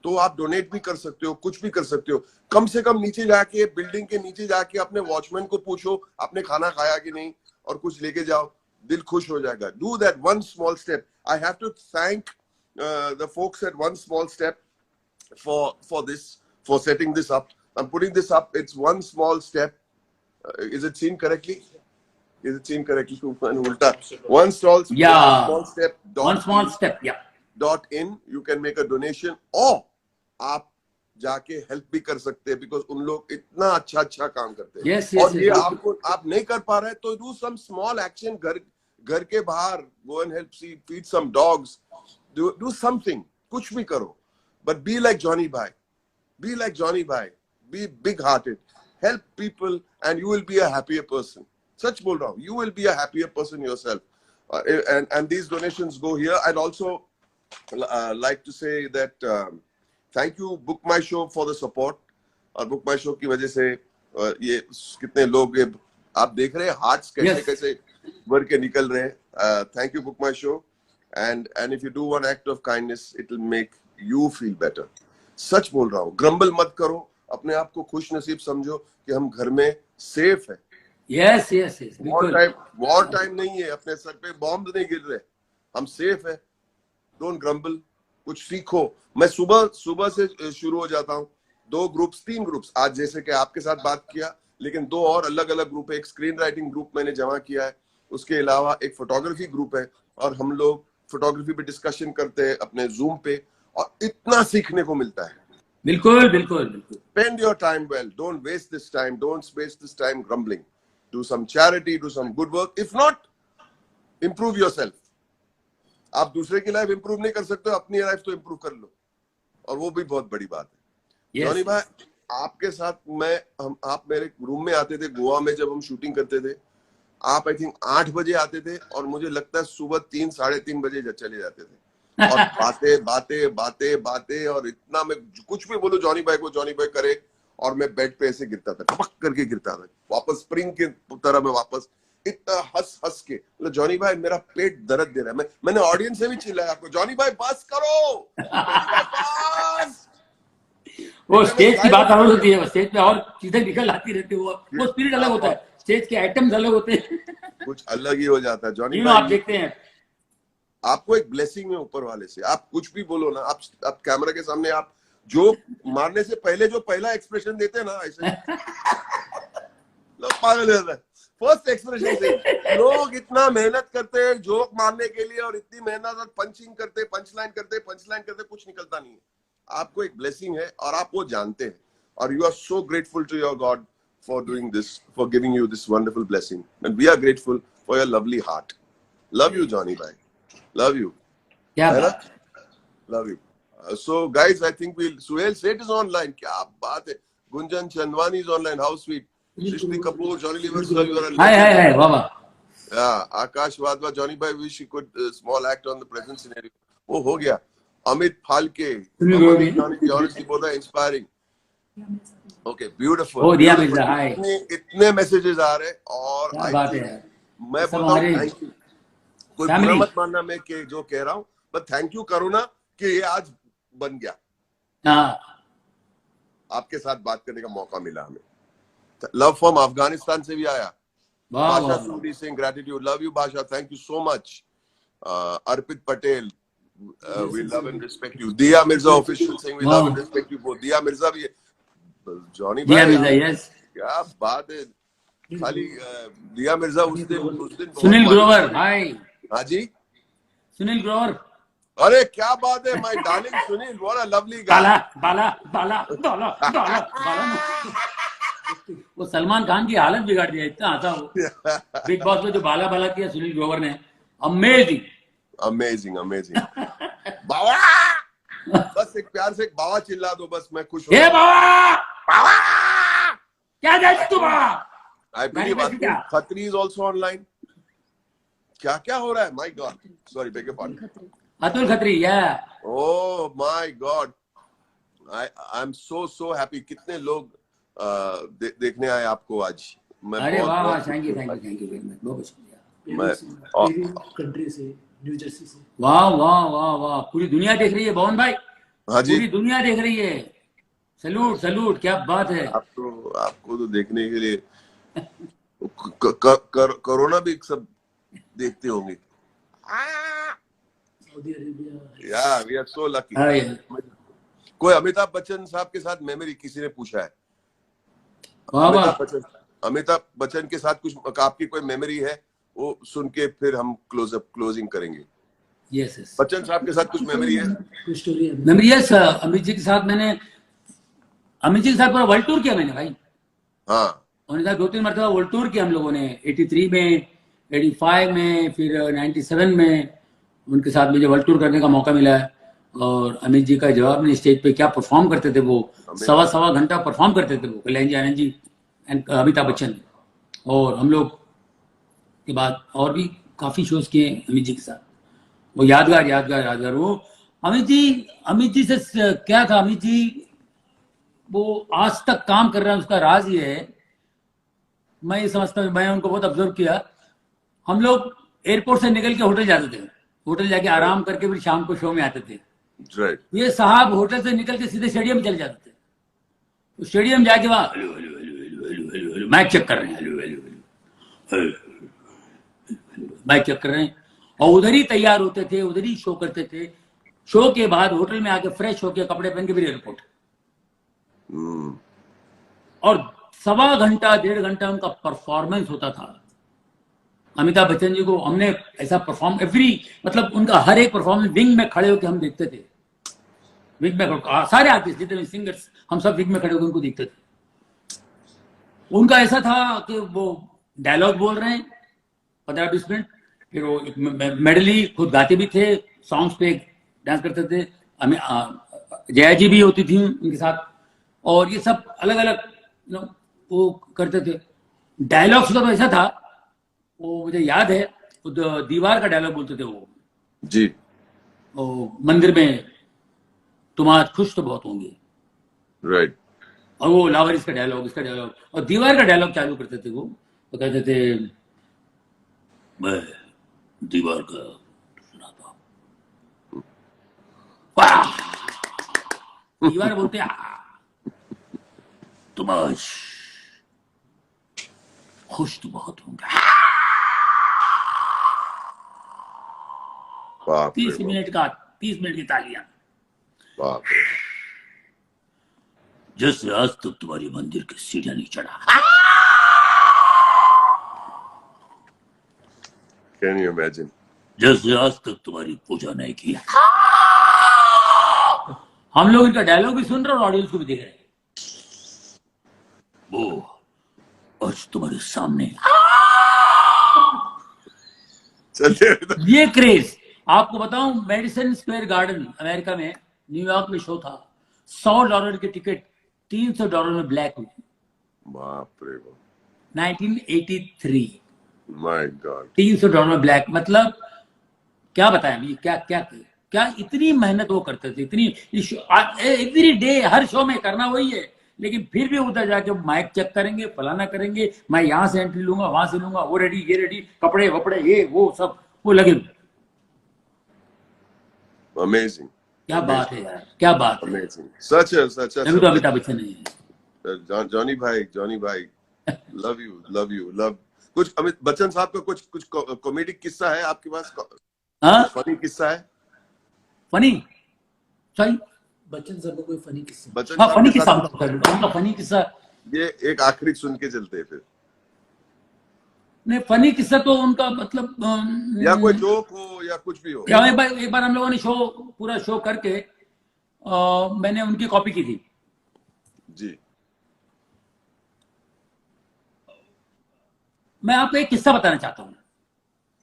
तो आप डोनेट भी कर सकते हो, कुछ भी कर सकते हो। कम से कम नीचे जाके, बिल्डिंग के नीचे जाके अपने वॉचमैन को पूछो आपने खाना खाया कि नहीं, और कुछ लेके जाओ, दिल खुश हो जाएगा। Do that one small step. I have to thank the folks at one small step for this, for setting this up. I'm putting this up. It's one small step. Is it seen correctly? Is it seen correctly? One small step. One small step, yeah. .in. You can make a donation, or आप जाके हेल्प भी कर सकते हैं, बिकॉज उन लोग इतना अच्छा काम करते हैं। Yes, और ये yes. आपको, आप नहीं कर पा रहे तो डू सम स्मॉल एक्शन, घर के बाहर go and help, see feed some dogs, do something, कुछ भी करो, but be like Johnny Bhai. Be like Johnny Bhai. Be big-hearted. Help people, and you will be a happier person. Such bol raha hu. You will be a happier person yourself. And these donations go here. I'd also like to say that thank you Book My Show for the support. और Book My Show की वजह से ये कितने लोग, आप देख रहे हैं हार्ट्स कैसे कैसे भर के निकल रहे हैं। Thank you Book My Show. And if you do one act of kindness, it will make you feel better. सच बोल रहा हूँ, ग्रम्बल मत करो, अपने आप को खुश नसीब समझो कि हम घर में सेफ है। Yes. वॉर टाइम नहीं है, अपने सर पे बॉम्ब नहीं गिर रहे, हम सेफ है। डोंट ग्रम्बल, कुछ सीखो। मैं सुबह से शुरू हो जाता हूँ, 3 ग्रुप्स, आज जैसे कि आपके साथ बात किया, लेकिन 2 और अलग अलग ग्रुप है। एक स्क्रीन राइटिंग ग्रुप मैंने जमा किया है, उसके अलावा एक फोटोग्राफी ग्रुप है, और हम लोग फोटोग्राफी पे डिस्कशन करते हैं अपने जूम पे, और इतना सीखने को मिलता है। बिल्कुल। Spend your time well. Don't waste this time. Don't waste this time grumbling. Do some charity, do some good work. If not, improve yourself. आप दूसरे की लाइफ इंप्रूव नहीं कर सकते, अपनी लाइफ तो इंप्रूव कर लो, और वो भी बहुत बड़ी बात है। जॉनी भाई, आपके साथ आप मेरे रूम में आते थे गोवा में, जब हम शूटिंग करते थे। आप आई थिंक 8 बजे आते थे, और मुझे लगता है सुबह 3 साढ़े 3 बजे चले जाते थे। और बातें बातें बातें बातें, और इतना मैं कुछ भी बोलूं जॉनी भाई को, जॉनी भाई करे, और मैं बेड पे ऐसे गिरता था, टपक करके गिरता था, वापस स्प्रिंग के तरह मैं वापस इतना हंस हंस के, मतलब जॉनी भाई मेरा पेट दर्द दे रहा है। मैंने ऑडियंस से भी चिल्लाया आपको, जॉनी भाई बस करो, जॉनी भाई बस। वो स्टेज की बात और होती है, स्टेज पे और चीजें निकल आती रहती है, वो स्पिरिट अलग होता है, स्टेज के आइटम्स अलग होते हैं, कुछ अलग ही हो जाता है जॉनी आप भाई। देखते हैं आपको एक ब्लेसिंग है ऊपर वाले से, आप कुछ भी बोलो ना, आप कैमरा के सामने आप जोक मारने से पहले जो पहला एक्सप्रेशन देते हैं ना, ऐसे लोग पागल हो जाते हैं फर्स्ट एक्सप्रेशन से। लोग इतना मेहनत करते हैं जोक मारने के लिए, और इतनी मेहनत, पंचिंग करते, पंच लाइन करते, कुछ निकलता नहीं है। आपको एक ब्लेसिंग है और आप वो जानते हैं, और you are so grateful to your god for doing this, for giving you this wonderful blessing, and we are grateful for your lovely heart. Love you Johnny भाई, love you. क्या बात, love you. So guys, I think Suhail Seth is online. क्या बात है, Gunjan Chandwani is online. How sweet. Srishti Kapoor, Johnny Lever sir, you are a हाय वाह वाह, yeah. Akash Wadhwa, Johnny bhai, wish he could small act on the present scenario. वो हो गया। Amit Phalke, Johnny, honestly both are inspiring. Okay, beautiful. ओ दिया मिर्जा, हाय, इतने मैसेजेस आ रहे, और क्या बात है यार, मैं बोलता हूँ थैंक यू। कोई बुरा मत मानना मैं कि जो कह रहा हूँ, बट थैंक यू करुणा कि ये आज बन गया। हाँ, आपके साथ बात करने का मौका मिला हमें। लव फ्रॉम अफगानिस्तान से भी आया, Basha Suri Singh, gratitude, love you Basha, thank you so much. Arpit Patel, we love and respect you. Dia Mirza official Singh, we love and respect you both. Dia Mirza भी, जॉनी भाई क्या बात है, खाली दिया मिर्जा उस दिन सुनील ग्रोवर, हाय, हाँ जी, सुनील ग्रोवर, अरे क्या बात है, my darling Sunil, what a lovely guy. बाला बाला बाला बाला बाला वो सलमान खान की हालत बिगाड़ दिया, इतना आता वो बिग बॉस में जो बाला बाला किया सुनील ग्रोवर ने, अमेजिंग अमेजिंग अमेजिंग। बावा, बस एक प्यार से एक बावा चिल्ला दो, बस मैं खुश हो। बावा बावा क्या जाती तू बावा। I believe Khatri is also online. क्या क्या हो रहा है, my God, sorry, beg your pardon. Atul Khatri, yeah. Oh my God, I'm so happy. कितने लोग देखने आए आपको आज। अरे वाह वाह, थैंक यू वेरी मच, बहुत शुक्रिया। मैं कंट्री से, न्यू जर्सी से। वाह वाह वाह वाह, पूरी दुनिया देख रही है भवन भाई, हाँ जी, पूरी दुनिया देख रही है, सैल्यूट सैल्यूट, क्या बात है। आपको तो देखने के लिए कोरोना भी सब देखते होंगे। सऊदी अरेबिया, या वी आर सो लकी। कोई अमिताभ बच्चन साहब के साथ मेमोरी किसी ने पूछा है, अमिताभ बच्चन के साथ कुछ आपकी कोई मेमोरी है, वो सुन के फिर हम क्लोजिंग करेंगे। यस, बच्चन साहब के साथ कुछ मेमोरी है? मेमोरी है सर, अमित जी के साथ मैंने, अमित जी के साथ पूरा वर्ल्ड टूर किया मैंने भाई। हाँ, उन्होंने साथ 2-3 मरतबा वर्ल्ड टूर किया हम लोगों ने, 83 में, 85 में, फिर 97 में उनके साथ मुझे वर्ल्ड टूर करने का मौका मिला है। और अमित जी का जवाब नहीं, स्टेज पे क्या परफॉर्म करते थे वो, सवा घंटा परफॉर्म करते थे वो, कल्याण जी आनंद जी एंड अमिताभ बच्चन। और हम लोग के बाद और भी काफी शोज किए अमित जी के साथ, वो यादगार। वो अमित जी से क्या था, अमित जी वो आज तक काम कर रहे हैं, उसका राज ये है, मैं ये समझता हूँ, मैं उनको बहुत ऑब्जर्व किया। हम लोग एयरपोर्ट से निकल के होटल जाते थे, होटल जाके आराम करके फिर शाम को शो में आते थे। ये साहब होटल से निकल के सीधे स्टेडियम में चले जाते थे, तो स्टेडियम जाके वहां हेलो माइक चेक कर रहे हैं, हेलो माइक चेक कर रहे हैं, और उधर ही तैयार होते थे, उधर ही शो करते थे। शो के बाद होटल में आके फ्रेश होके कपड़े पहन के फिर एयरपोर्ट। और 1.25 घंटा उनका परफॉर्मेंस होता था। अमिताभ बच्चन जी को हमने ऐसा परफॉर्म मतलब उनका हर एक परफॉर्मेंस विंग में खड़े होकर हम देखते थे, विंग में सारे आर्टिस्ट जितने सिंगर्स हम सब विंग में खड़े होकर उनको देखते थे। उनका ऐसा था कि वो डायलॉग बोल रहे हैं 15-20 मिनट, फिर वो मेडली खुद गाते भी थे, सॉन्ग्स पे डांस करते थे। जया जी भी होती थी उनके साथ, और ये सब अलग अलग वो करते थे। डायलॉग्स का तो ऐसा था, वो मुझे याद है, दीवार का डायलॉग बोलते थे वो जी, मंदिर में तुम आज खुश तो बहुत होंगे। राइट। और वो लावारिस का डायलॉग, इसका डायलॉग और दीवार का डायलॉग चालू करते थे वो, तो कहते थे मैं दीवार का सुनाता हूं। वाह! दीवार बोलते तुम आज खुश तो बहुत होंगे। बाप रे 30 मिनट की तालियां। बाप रे। जैसे आज तक तुम्हारी मंदिर की सीढ़ियां नहीं चढ़ा। Can you imagine? जैसे आज तक तुम्हारी पूजा नहीं की। हम लोग इनका डायलॉग भी सुन रहे और ऑडियंस को भी देख रहे हैं। वो आज तुम्हारे सामने। चलिए। ये क्रेज आपको बताऊं, मेडिसन स्क्वायर गार्डन अमेरिका में, न्यूयॉर्क में शो था। $100 की टिकट $300 में ब्लैक हुई। बाप रे बाप। 1983 माय गॉड। $300 में ब्लैक, मतलब क्या बताएं ये, क्या क्या क्या इतनी मेहनत वो करते थे, इतनी एवरी डे हर शो में करना वही है, लेकिन फिर भी उधर जाके माइक चेक करेंगे, फलाना करेंगे, मैं यहां से एंट्री लूंगा, वहां से लूंगा, वो रेडी, ये रेडी, कपड़े वपड़े, ये वो सब वो लगे। अमेजिंग। क्या बात है यार, क्या बात है। अमेजिंग। सच है। अभी तो अमिताभ बच्चन नहीं है। जॉनी भाई लव यू। कुछ अमित बच्चन साहब का कुछ कॉमेडी किस्सा है आपके पास? हाँ, फनी किस्सा है? फनी सही। बच्चन साहब का कोई फनी किस्सा? बच्चन हाँ, साहब फनी के किस्सा, साथ उनका फनी किस्सा। ये एक आखिरी सुन के चलते हैं फिर। नहीं, फनी किस्सा तो उनका मतलब या कोई जोक हो या कुछ भी हो। या एक बार हम लोगों ने पूरा शो करके मैंने उनकी कॉपी की थी जी। मैं आपको एक किस्सा बताना चाहता हूँ,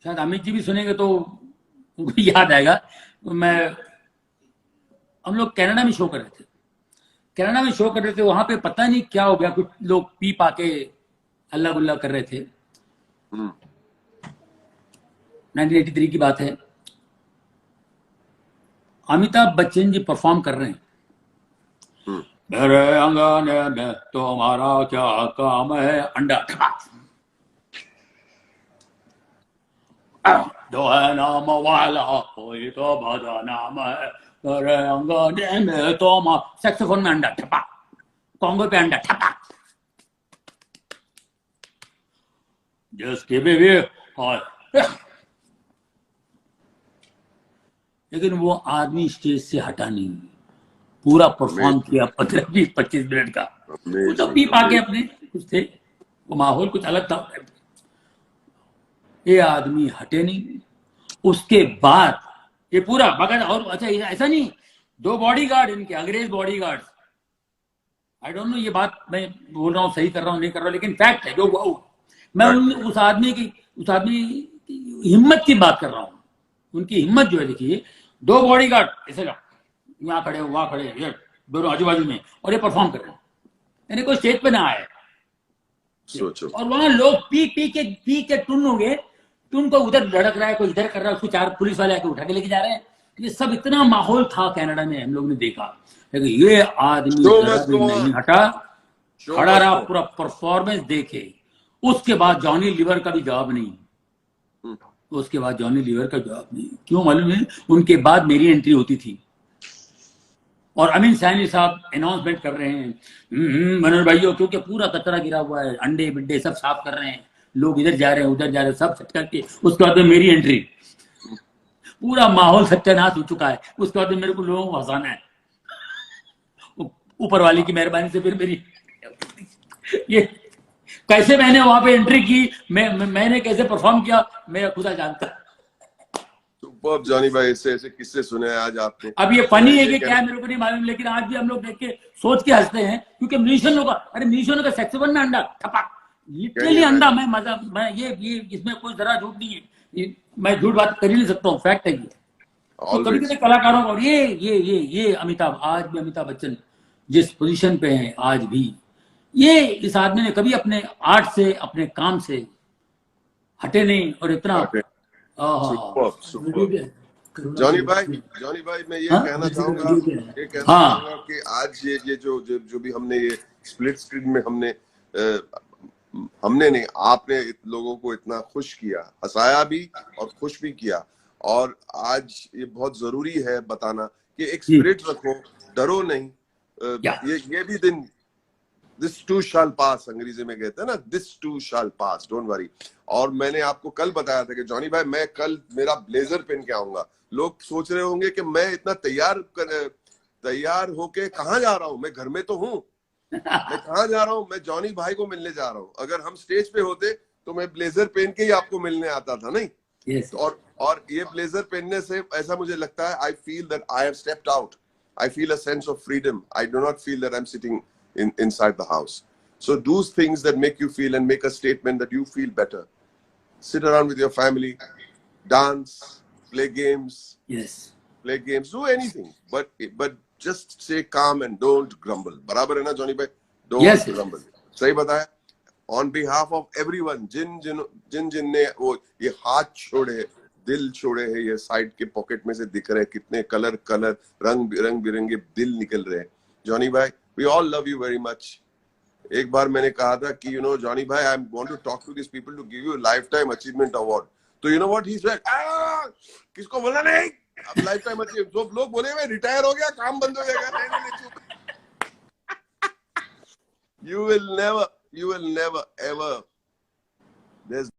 शायद अमित जी भी सुनेंगे तो उनको याद आएगा। हम लोग कनाडा में शो कर रहे थे, वहां पे पता नहीं क्या हो गया, कुछ लोग पी पाके अल्लाह गुल्ला कर रहे थे। 1983 की बात है। अमिताभ बच्चन जी परफॉर्म कर रहे हैं, मेरे अंगने में तुम्हारा क्या काम है, अंडा जो है नाम वाला कोई तो बड़ा नाम है, मेरे अंगने में तो सैक्सोफोन में अंडा ठपा, कॉन्गो पे अंडा ठपा, जिसकी बीवी लेकिन वो आदमी स्टेज से हटा नहीं, पूरा परफॉर्म किया 15-20-25 मिनट का। वो तो पी पाके अपने कुछ थे, वो माहौल कुछ अलग था। ये आदमी हटे नहीं। उसके बाद ये पूरा बगैर, और अच्छा ऐसा नहीं, 2 बॉडीगार्ड इनके, अंग्रेज बॉडीगार्ड। आई डोंट नो ये बात मैं बोल रहा हूँ सही कर रहा हूँ नहीं कर रहा हूँ, लेकिन फैक्ट है जो वो। मैं उस आदमी की हिम्मत की बात कर रहा हूँ। उनकी हिम्मत जो है, देखिए 2 बॉडीगार्ड ऐसे यहाँ खड़े हो, वहां खड़े, ये दोनों आजू बाजू में, और ये परफॉर्म कर रहे हैं, यानी कोई स्टेज पे ना आए। सोचो। और वहां लोग पी के टुन हो गए, टुन को उधर लड़क रहा है, कोई इधर कर रहा है, उसको 4 पुलिस वाले आके उठा के लेके जा रहे हैं। ये सब इतना माहौल था कनाडा में, हम लोग ने देखा। लेकिन ये आदमी नहीं हटा, खड़ा रहा, पूरा परफॉर्मेंस देखे। उसके बाद जॉनी लीवर का भी जवाब नहीं, क्यों मालूम है? उनके बाद मेरी एंट्री होती थी और अमीन सैनी साहब अनाउंसमेंट कर रहे हैं, मनोज भाइयों, क्योंकि पूरा कचरा गिरा हुआ है, अंडे बिड्डे सब साफ कर रहे हैं, लोग इधर जा रहे हैं उधर जा रहे हैं, सब सेट करके उसके बाद मेरी एंट्री। पूरा माहौल सत्यानाश हो चुका है। उसके बाद मेरे को लोगों को हंसाना है, ऊपर वाले की मेहरबानी से। फिर मेरी ये कैसे मैंने वहां पे एंट्री की, मैंने कैसे परफॉर्म किया, मैं खुदा जानता। सुपर्ब जॉनी भाई, ऐसे किस्से सुने हैं आज आपने। अब ये फनी है कि क्या मेरे को नहीं मालूम, लेकिन आज भी हम लोग देख के सोच के हंसते हैं, क्योंकि म्यूजिशियन लोग, अरे म्यूजिशियन का सैक्सोफोन में अंडा ठपा, लिटरली अंडा। मैं ये इसमें कोई जरा झूठ नहीं है, मैं झूठ बात कर ही नहीं सकता हूँ, फैक्ट है ये। तो कभी कभी कलाकारों और ये अमिताभ, आज भी अमिताभ बच्चन जिस पोजीशन पे हैं आज भी, ये इस आदमी ने कभी अपने आर्ट से, अपने काम से हटे नहीं, और इतना करुणा जॉनी की भाई, वीडियो जॉनी भाई, मैं ये हाँ कहना जैसे का चाहूंगा, वीडियो क्या है? ये कहना हाँ चाहूंगा कि आज ये जो भी हमने ये स्प्लिट स्क्रीन में हमने नहीं, आपने लोगों को इतना खुश किया, हंसाया भी और खुश भी किया। और आज ये बहुत जरूरी है बताना कि एक जी स्पिरिट रखो, डरो नहीं। या ये भी दिन, दिस टू शाल पास, अंग्रेजी में कहते हैं ना, this too shall pass, don't worry. और मैंने आपको कल बताया था कि जॉनी भाई, मैं कल मेरा ब्लेजर पहन के आऊंगा। लोग सोच रहे होंगे कि मैं इतना तैयार होके कहाँ जा रहा हूँ, मैं घर में तो हूँ, मैं कहाँ जा रहा हूँ, मैं जॉनी भाई को मिलने जा रहा हूँ। अगर हम स्टेज पे होते तो मैं ब्लेजर पहन के ही आपको मिलने आता था, नहीं? यस और ये ब्लेजर पहनने से ऐसा मुझे लगता है, I feel that I have stepped out, I feel a sense of freedom, I do not feel that I am sitting inside the house. So do things that make you feel and make a statement that you feel better. Sit around with your family, dance, play games, yes do anything, but just stay calm and don't grumble. बराबर है ना जॉनी भाई? Don't yes grumble. सही बताया? On behalf of everyone, जिन ने वो ये हाथ छोड़े, दिल छोड़े हैं, ये साइड के पॉकेट में से दिख रहे हैं, कितने कलर रंग बिरंगे दिल निकल रहे हैं। जॉनी भाई, we all love you very much. एक बार मैंने कहा था कि जॉनी भाई, I want to talk to these people to give you a lifetime achievement award. तो you know what he said? किसको बोलना नहीं, अब lifetime achievement। तो लोग बोले मैं रिटायर हो गया, काम बंद हो जाएगा। नहीं, चुप। You will never ever, there's